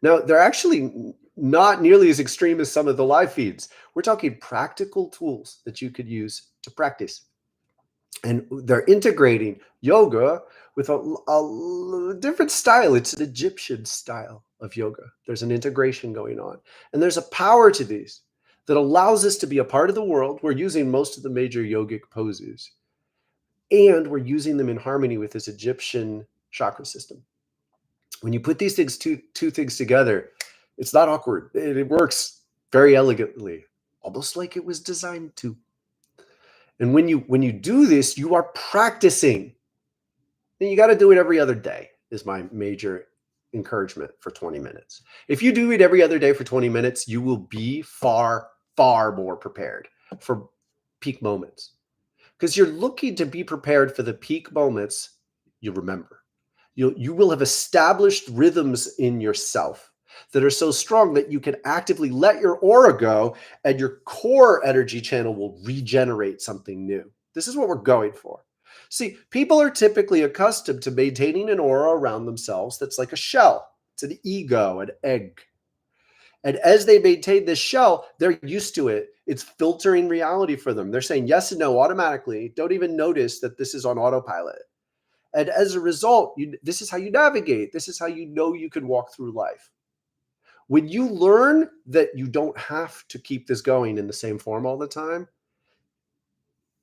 Now, they're actually not nearly as extreme as some of the live feeds. We're talking practical tools that you could use to practice. And they're integrating yoga with a different style. It's an Egyptian style of yoga. There's an integration going on. And there's a power to these that allows us to be a part of the world. We're using most of the major yogic poses, and we're using them in harmony with this Egyptian chakra system. When you put these things, two things together, it's not awkward. It works very elegantly, almost like it was designed to. And when you do this, you are practicing. And you got to do it every other day, is my major encouragement for 20 minutes. If you do it every other day for 20 minutes, you will be far, far more prepared for peak moments. Because you're looking to be prepared for the peak moments you remember. You will have established rhythms in yourself that are so strong that you can actively let your aura go, and your core energy channel will regenerate something new. This is what we're going for. See, people are typically accustomed to maintaining an aura around themselves that's like a shell. It's an ego, an egg. And as they maintain this shell, they're used to it. It's filtering reality for them. They're saying yes and no automatically. Don't even notice that this is on autopilot. And as a result, this is how you navigate. This is how you know you can walk through life. When you learn that you don't have to keep this going in the same form all the time,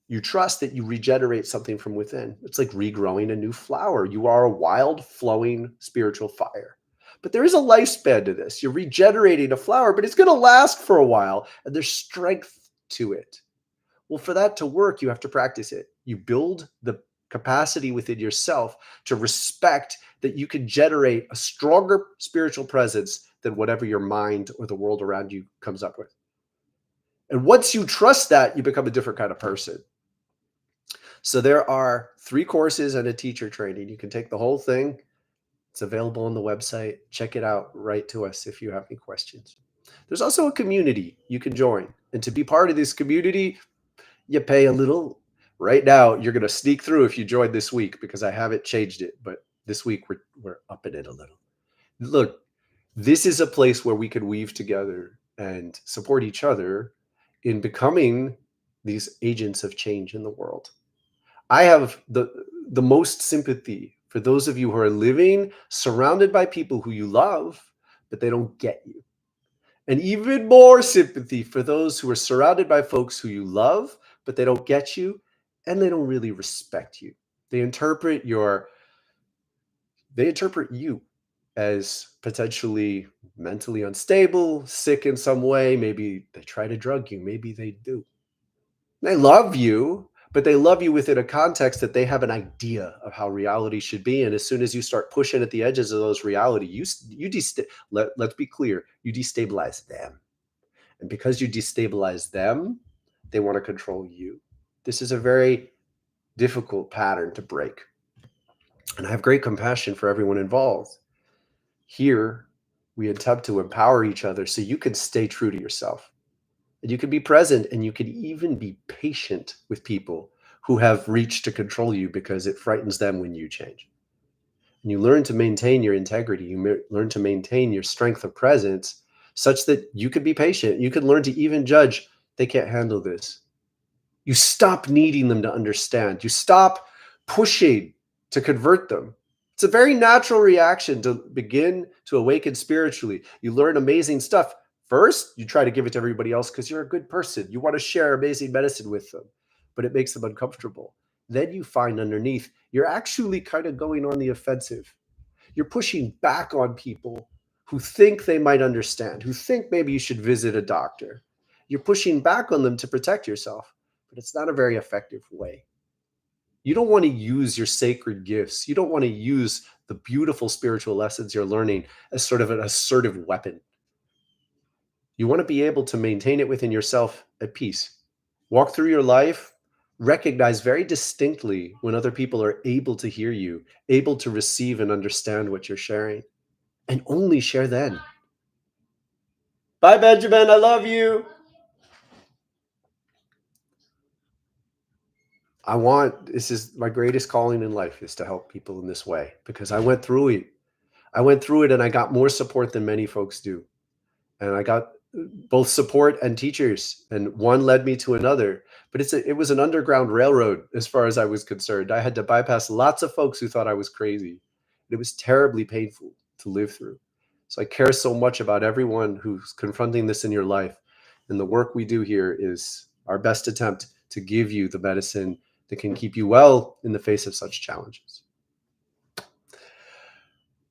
you trust that you regenerate something from within. It's like regrowing a new flower. You are a wild, flowing spiritual fire. But there is a lifespan to this. You're regenerating a flower, but it's going to last for a while, and there's strength to it. Well, for that to work, you have to practice it. You build the capacity within yourself to respect that you can generate a stronger spiritual presence than whatever your mind or the world around you comes up with. And once you trust that, you become a different kind of person. So there are 3 courses and a teacher training. You can take the whole thing. It's available on the website. Check it out. Write to us if you have any questions. There's also a community you can join. And to be part of this community, you pay a little. Right now, you're going to sneak through if you join this week, because I haven't changed it. But this week, we're upping it a little. Look, this is a place where we can weave together and support each other in becoming these agents of change in the world. I have the most sympathy for those of you who are living surrounded by people who you love, but they don't get you. And even more sympathy for those who are surrounded by folks who you love, but they don't get you, and they don't really respect you. They interpret you as potentially mentally unstable, sick in some way. Maybe they try to drug you. Maybe they do. They love you, but they love you within a context that they have an idea of how reality should be. And as soon as you start pushing at the edges of those reality, let's be clear, you destabilize them. And because you destabilize them, they want to control you. This is a very difficult pattern to break. And I have great compassion for everyone involved. Here, we attempt to empower each other so you can stay true to yourself. And you can be present, and you can even be patient with people who have reached to control you because it frightens them when you change. And you learn to maintain your integrity. You learn to maintain your strength of presence such that you can be patient. You can learn to even judge, they can't handle this. You stop needing them to understand. You stop pushing to convert them. It's a very natural reaction to begin to awaken spiritually. You learn amazing stuff. First, you try to give it to everybody else because you're a good person. You want to share amazing medicine with them, but it makes them uncomfortable. Then you find underneath, you're actually kind of going on the offensive. You're pushing back on people who think they might understand, who think maybe you should visit a doctor. You're pushing back on them to protect yourself, but it's not a very effective way. You don't want to use your sacred gifts. You don't want to use the beautiful spiritual lessons you're learning as sort of an assertive weapon. You want to be able to maintain it within yourself at peace. Walk through your life, recognize very distinctly when other people are able to hear you, able to receive and understand what you're sharing, and only share then. Bye, Benjamin. I love you. This is my greatest calling in life, is to help people in this way, because I went through it. I went through it and I got more support than many folks do. And I got both support and teachers, and one led me to another. But it was an underground railroad as far as I was concerned. I had to bypass lots of folks who thought I was crazy. It was terribly painful to live through. So I care so much about everyone who's confronting this in your life. And the work we do here is our best attempt to give you the medicine that can keep you well in the face of such challenges.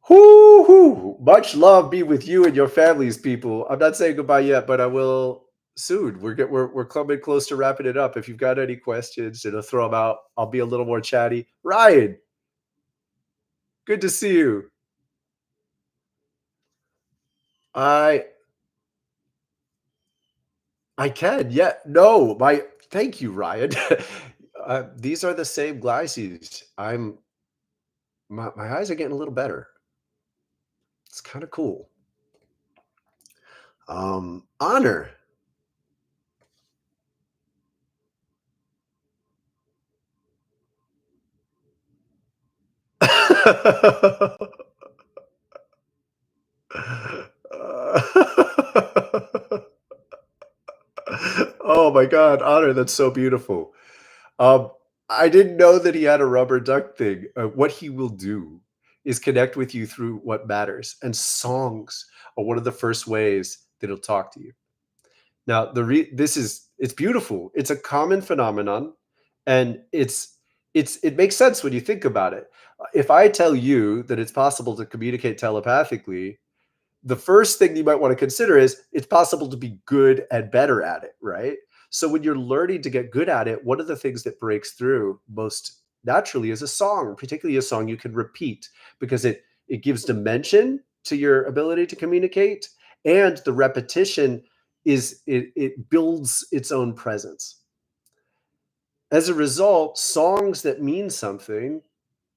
Whoo-hoo! Much love be with you and your families, people. I'm not saying goodbye yet, but I will soon. We're coming close to wrapping it up. If you've got any questions, throw them out. I'll be a little more chatty. Ryan, good to see you. I I can. Yeah. No, my thank you, Ryan. These are the same glasses. My eyes are getting a little better. It's kind of cool. Honor. Oh my God, Honor, that's so beautiful. Um, I didn't know that he had a rubber duck thing. What he will do is connect with you through what matters, and songs are one of the first ways that he'll talk to you. Now, this is it's beautiful. It's a common phenomenon, and it makes sense when you think about it. If I tell you that it's possible to communicate telepathically, the first thing you might want to consider is it's possible to be good and better at it, right? So when you're learning to get good at it, one of the things that breaks through most naturally is a song, particularly a song you can repeat, because it gives dimension to your ability to communicate, and the repetition it builds its own presence. As a result, songs that mean something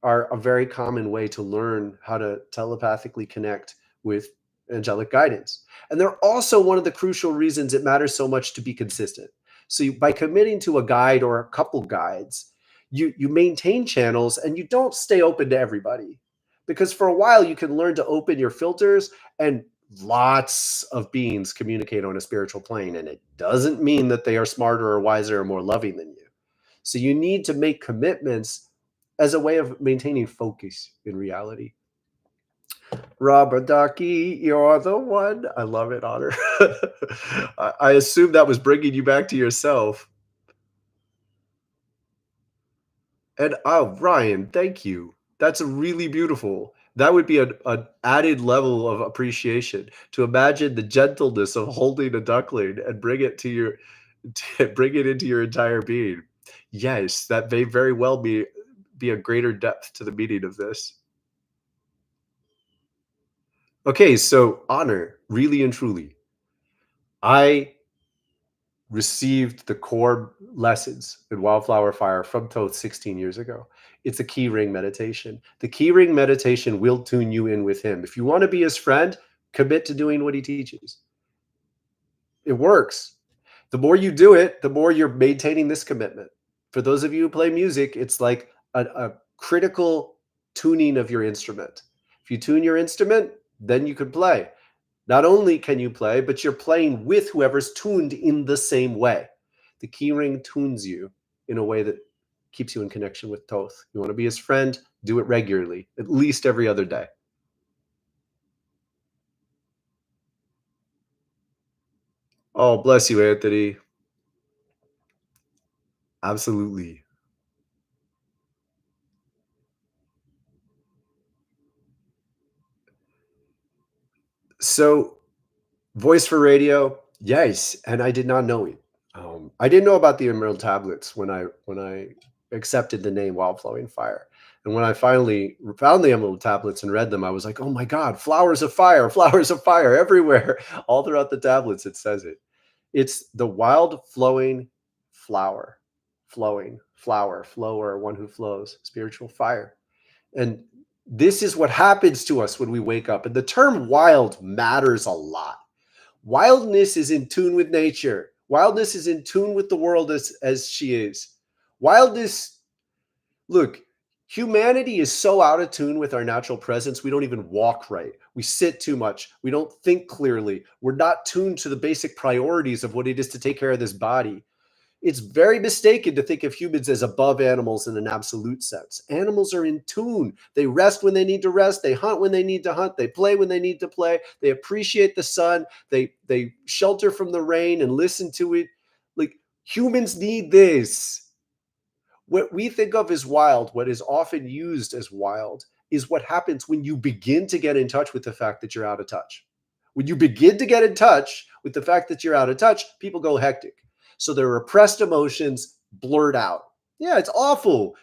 are a very common way to learn how to telepathically connect with angelic guidance. And they're also one of the crucial reasons it matters so much to be consistent. So by committing to a guide or a couple guides, you maintain channels and you don't stay open to everybody. Because for a while you can learn to open your filters, and lots of beings communicate on a spiritual plane, and it doesn't mean that they are smarter or wiser or more loving than you. So you need to make commitments as a way of maintaining focus in reality. Robert Ducky, you're the one. I love it, Honor. I assume that was bringing you back to yourself. And oh, Ryan, thank you. That's really beautiful. That would be an added level of appreciation, to imagine the gentleness of holding a duckling and bring it to your bring it into your entire being. Yes, that may very well be a greater depth to the meaning of this. Okay, so Honor, really and truly, I received the core lessons in Wildflower Fire from Thoth 16 years ago. It's a key ring meditation. The key ring meditation will tune you in with him. If you want to be his friend, commit to doing what he teaches. It works. The more you do it, the more you're maintaining this commitment. For those of you who play music, it's like a critical tuning of your instrument. If you tune your instrument, then you can play. Not only can you play, but you're playing with whoever's tuned in the same way. The key ring tunes you in a way that keeps you in connection with Thoth. You want to be his friend, do it regularly, at least every other day. Oh, bless you, Anthony. Absolutely. So, voice for radio, yes, and I did not know it. I didn't know about the emerald tablets when I accepted the name Wild Flowing Fire, and when I finally found the emerald tablets and read them, I was like, "Oh my God, flowers of fire everywhere!" All throughout the tablets, it says it. It's the wild flowing flower, flowing flower, flower, one who flows, spiritual fire, and this is what happens to us when we wake up. And the term wild matters a lot. Wildness is in tune with nature. Wildness is in tune with the world as she is. Wildness, look, humanity is so out of tune with our natural presence, we don't even walk right. We sit too much. We don't think clearly. We're not tuned to the basic priorities of what it is to take care of this body. It's very mistaken to think of humans as above animals in an absolute sense. Animals are in tune. They rest when they need to rest. They hunt when they need to hunt. They play when they need to play. They appreciate the sun. They shelter from the rain and listen to it. Like, humans need this. What we think of as wild, what is often used as wild, is what happens when you begin to get in touch with the fact that you're out of touch. When you begin to get in touch with the fact that you're out of touch, people go hectic. So their repressed emotions blurt out. Yeah, it's awful.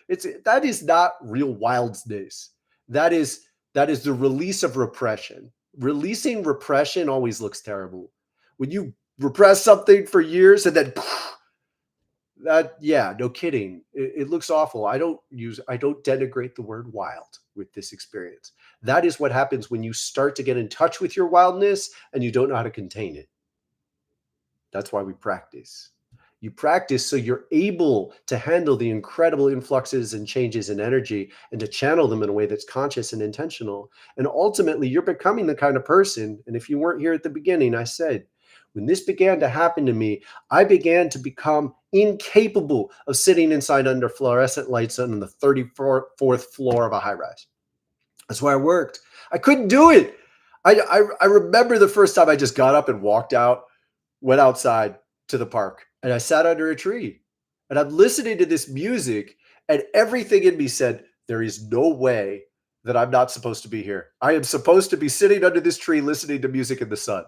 That is not real wildness. That is the release of repression. Releasing repression always looks terrible. When you repress something for years and then that, yeah, no kidding. It looks awful. I don't denigrate the word wild with this experience. That is what happens when you start to get in touch with your wildness and you don't know how to contain it. That's why we practice. You practice so you're able to handle the incredible influxes and changes in energy and to channel them in a way that's conscious and intentional. And ultimately, you're becoming the kind of person. And if you weren't here at the beginning, I said, when this began to happen to me, I began to become incapable of sitting inside under fluorescent lights on the 34th floor of a high rise. That's why I worked. I couldn't do it. I remember the first time I just got up and walked out, went outside to the park, and I sat under a tree. And I'm listening to this music, and everything in me said, there is no way that I'm not supposed to be here. I am supposed to be sitting under this tree listening to music in the sun.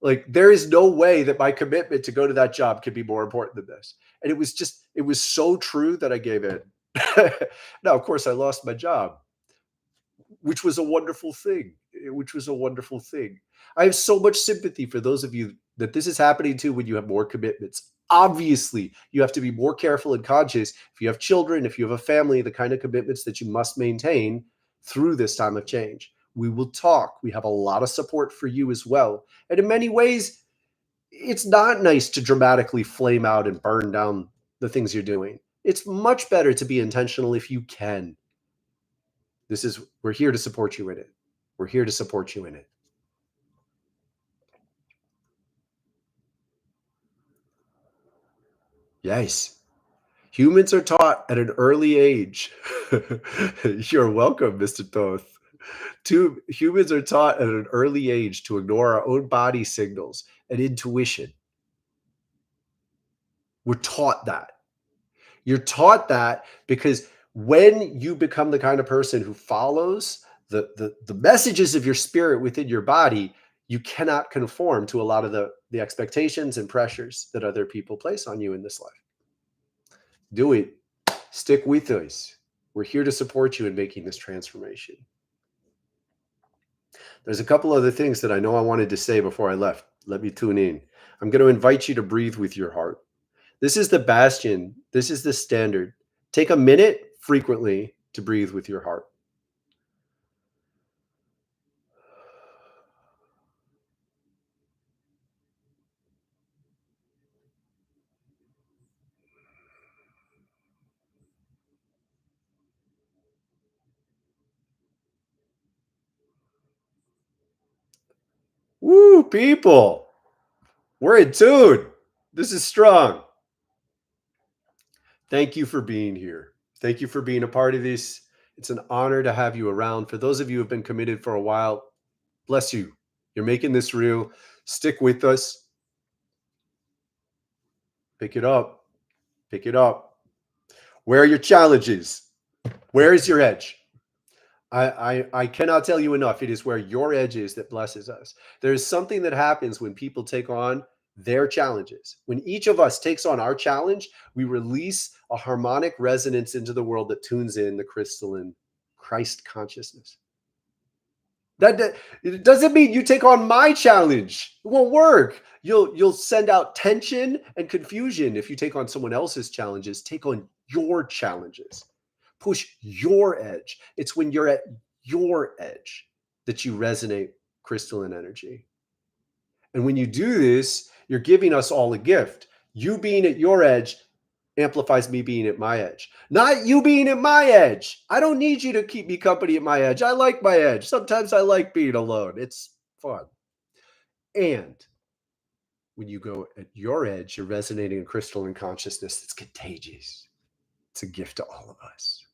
Like, there is no way that my commitment to go to that job could be more important than this. And it was so true that I gave in. Now, of course, I lost my job, which was a wonderful thing. Which was a wonderful thing. I have so much sympathy for those of you that this is happening to when you have more commitments. Obviously, you have to be more careful and conscious if you have children, if you have a family, the kind of commitments that you must maintain through this time of change. We will talk. We have a lot of support for you as well. And in many ways, it's not nice to dramatically flame out and burn down the things you're doing. It's much better to be intentional if you can. We're here to support you in it. We're here to support you in it. Yes. Humans are taught at an early age. You're welcome, Mr. Thoth. Humans are taught at an early age to ignore our own body signals and intuition. We're taught that. You're taught that because when you become the kind of person who follows the messages of your spirit within your body, you cannot conform to a lot of the expectations and pressures that other people place on you in this life. Do it. Stick with us. We're here to support you in making this transformation. There's a couple other things that I know I wanted to say before I left. Let me tune in. I'm going to invite you to breathe with your heart. This is the bastion. This is the standard. Take a minute frequently to breathe with your heart. Woo, people. We're in tune. This is strong. Thank you for being here. Thank you for being a part of this. It's an honor to have you around. For those of you who have been committed for a while, bless you. You're making this real. Stick with us. Pick it up. Pick it up. Where are your challenges? Where is your edge? I cannot tell you enough. It is where your edge is that blesses us. There is something that happens when people take on their challenges. When each of us takes on our challenge, we release a harmonic resonance into the world that tunes in the crystalline Christ consciousness. That it doesn't mean you take on my challenge. It won't work. You'll send out tension and confusion if you take on someone else's challenges. Take on your challenges. Push your edge. It's when you're at your edge that you resonate crystalline energy. And when you do this, you're giving us all a gift. You being at your edge amplifies me being at my edge, not you being at my edge. I don't need you to keep me company at my edge. I like my edge. Sometimes I like being alone. It's fun. And when you go at your edge, you're resonating in crystalline consciousness. It's contagious. It's a gift to all of us.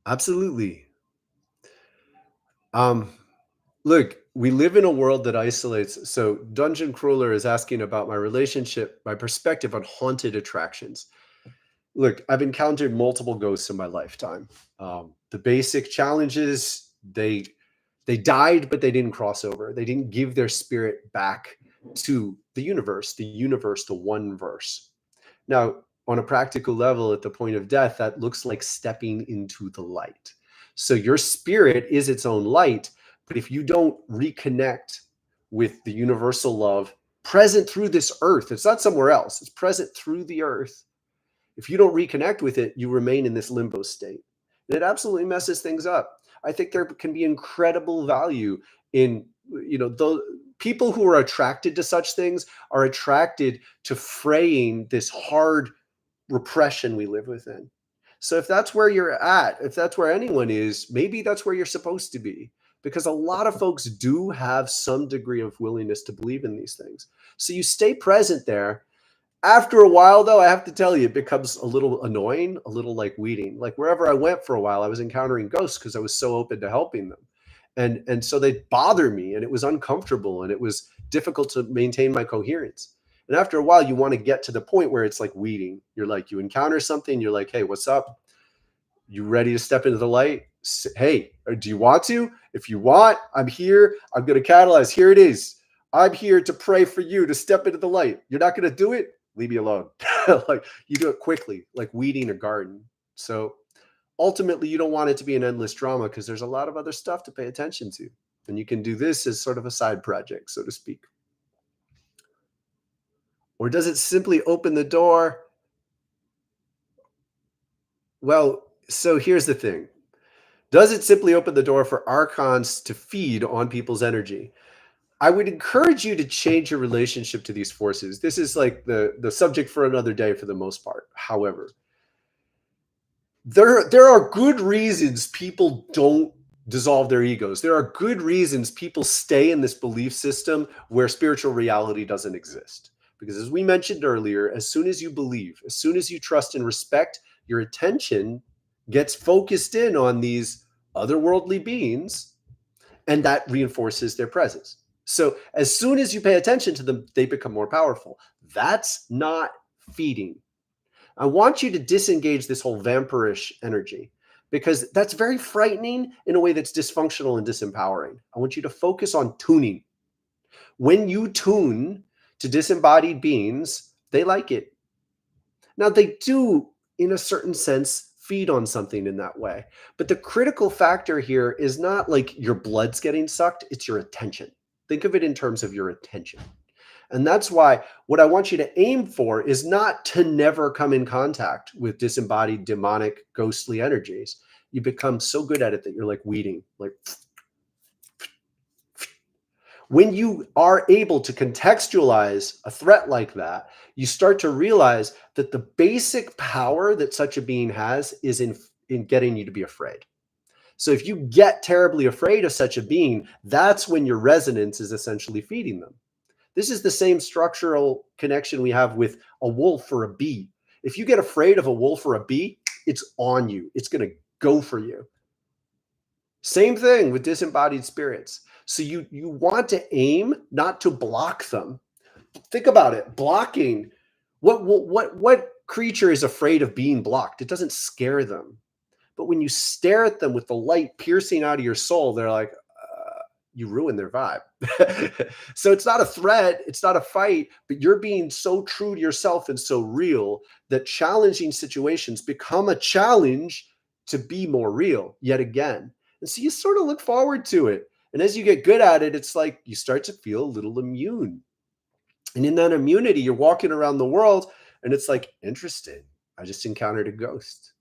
Absolutely. Um, Look, we live in a world that isolates. So Dungeon Crawler is asking about my relationship, my perspective on haunted attractions. Look, I've encountered multiple ghosts in my lifetime. The basic challenges, they died, but they didn't cross over. They didn't give their spirit back to the universe, the one verse. Now, on a practical level, at the point of death, that looks like stepping into the light. So your spirit is its own light, but if you don't reconnect with the universal love present through this earth, it's not somewhere else, it's present through the earth. If you don't reconnect with it, you remain in this limbo state. And it absolutely messes things up. I think there can be incredible value in, the people who are attracted to such things are attracted to fraying this hard repression we live within. So if that's where you're at, if that's where anyone is, maybe that's where you're supposed to be. Because a lot of folks do have some degree of willingness to believe in these things. So you stay present there. After a while, though, I have to tell you, it becomes a little annoying, a little like weeding. Like wherever I went for a while, I was encountering ghosts because I was so open to helping them. And so they bother me, and it was uncomfortable, and it was difficult to maintain my coherence. And after a while, you want to get to the point where it's like weeding. You're like, you encounter something, you're like, hey, what's up? You ready to step into the light? Hey, do you want to? If you want, I'm here. I'm going to catalyze. Here it is. I'm here to pray for you to step into the light. You're not going to do it? Leave me alone. Like you do it quickly, like weeding a garden. So ultimately, you don't want it to be an endless drama because there's a lot of other stuff to pay attention to. And you can do this as sort of a side project, so to speak. Or does it simply open the door? Well, so here's the thing. Does it simply open the door for archons to feed on people's energy? I would encourage you to change your relationship to these forces. This is like the subject for another day for the most part. However, there are good reasons people don't dissolve their egos. There are good reasons people stay in this belief system where spiritual reality doesn't exist. Because as we mentioned earlier, as soon as you believe, as soon as you trust and respect, your attention gets focused in on these otherworldly beings, and that reinforces their presence. So as soon as you pay attention to them, they become more powerful. That's not feeding. I want you to disengage this whole vampirish energy because that's very frightening in a way that's dysfunctional and disempowering. I want you to focus on tuning. When you tune to disembodied beings, they like it. Now, they do, in a certain sense, feed on something in that way. But the critical factor here is not like your blood's getting sucked, it's your attention. Think of it in terms of your attention. And that's why what I want you to aim for is not to never come in contact with disembodied, demonic, ghostly energies. You become so good at it that you're like weeding, like when you are able to contextualize a threat like that, you start to realize that the basic power that such a being has is in getting you to be afraid. So if you get terribly afraid of such a being, that's when your resonance is essentially feeding them. This is the same structural connection we have with a wolf or a bee. If you get afraid of a wolf or a bee, it's on you. It's going to go for you. Same thing with disembodied spirits. So you want to aim not to block them. Think about it. Blocking. What creature is afraid of being blocked? It doesn't scare them. But when you stare at them with the light piercing out of your soul, they're like, you ruin their vibe. So it's not a threat, it's not a fight, but you're being so true to yourself and so real that challenging situations become a challenge to be more real yet again. And so you sort of look forward to it. And as you get good at it, it's like you start to feel a little immune. And in that immunity, you're walking around the world and it's like, interesting. I just encountered a ghost.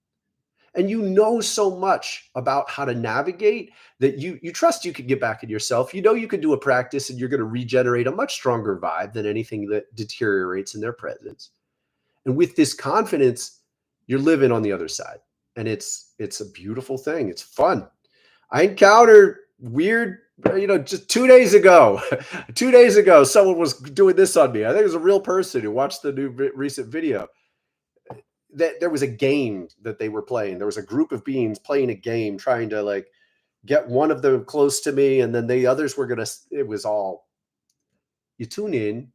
And you know so much about how to navigate that you trust you could get back in yourself. You know you could do a practice and you're going to regenerate a much stronger vibe than anything that deteriorates in their presence. And with this confidence, you're living on the other side. And it's a beautiful thing. It's fun. I encountered weird, just 2 days ago. 2 days ago, someone was doing this on me. I think it was a real person who watched the new recent video. That there was a game that they were playing. There was a group of beings playing a game, trying to like get one of them close to me, and then the others were gonna. It was all you tune in,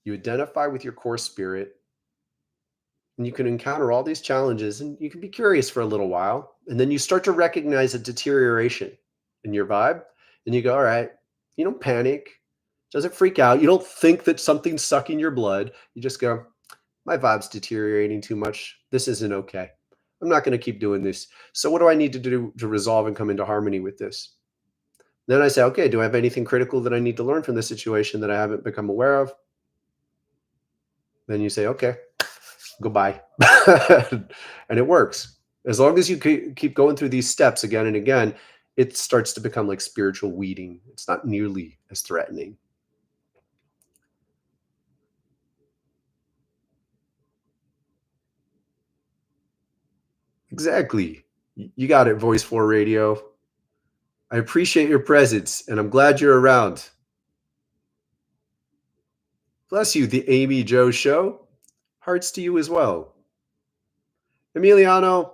you identify with your core spirit, and you can encounter all these challenges, and you can be curious for a little while, and then you start to recognize a deterioration in your vibe, and you go, all right, you don't panic, doesn't freak out, you don't think that something's sucking your blood, you just go, my vibe's deteriorating too much. This isn't okay. I'm not going to keep doing this. So what do I need to do to resolve and come into harmony with this? Then I say, okay, do I have anything critical that I need to learn from this situation that I haven't become aware of? Then you say, okay, goodbye. And it works. As long as you keep going through these steps again and again, it starts to become like spiritual weeding. It's not nearly as threatening. Exactly. You got it, Voice for Radio. I appreciate your presence, and I'm glad you're around. Bless you, the Amy Joe Show. Hearts to you as well. Emiliano,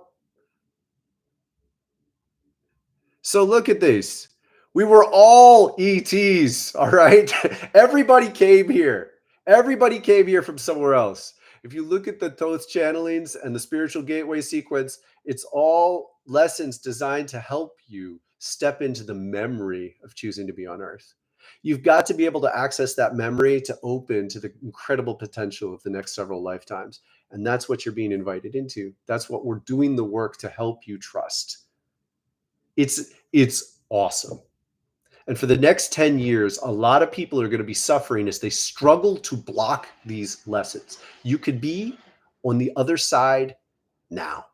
so look at this. We were all ETs, all right? Everybody came here. Everybody came here from somewhere else. If you look at the Thoth channelings and the spiritual gateway sequence, it's all lessons designed to help you step into the memory of choosing to be on Earth. You've got to be able to access that memory to open to the incredible potential of the next several lifetimes. And that's what you're being invited into. That's what we're doing the work to help you trust. It's awesome. And for the next 10 years, a lot of people are going to be suffering as they struggle to block these lessons. You could be on the other side now.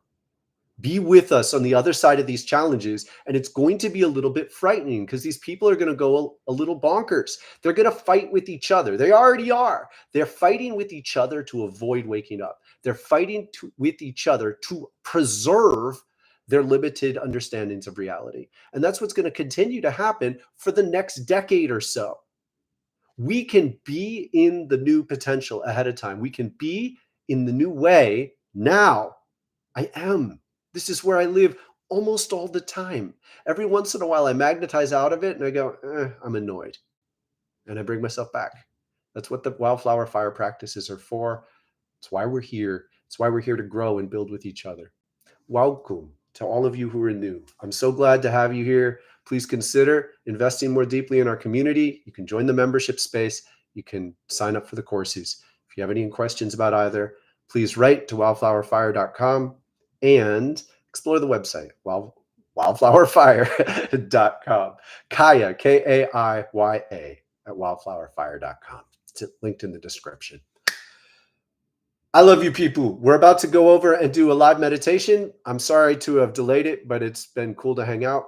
Be with us on the other side of these challenges. And it's going to be a little bit frightening because these people are going to go a little bonkers. They're going to fight with each other. They already are. They're fighting with each other to avoid waking up. They're fighting with each other to preserve their limited understandings of reality. And that's what's going to continue to happen for the next decade or so. We can be in the new potential ahead of time. We can be in the new way now. I am. This is where I live almost all the time. Every once in a while, I magnetize out of it and I go, I'm annoyed. And I bring myself back. That's what the wildflower fire practices are for. It's why we're here. It's why we're here to grow and build with each other. Welcome to all of you who are new. I'm so glad to have you here. Please consider investing more deeply in our community. You can join the membership space. You can sign up for the courses. If you have any questions about either, please write to wildflowerfire.com and explore the website, wildflowerfire.com. Kaya, K-A-I-Y-A, at wildflowerfire.com. It's linked in the description. I love you people. We're about to go over and do a live meditation. I'm sorry to have delayed it, but it's been cool to hang out.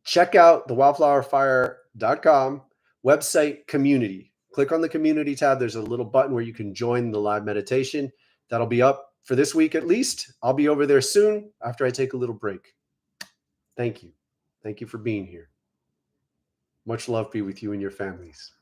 Check out the wildflowerfire.com website community. Click on the community tab. There's a little button where you can join the live meditation. That'll be up for this week at least. I'll be over there soon after I take a little break. Thank you. Thank you for being here. Much love be with you and your families.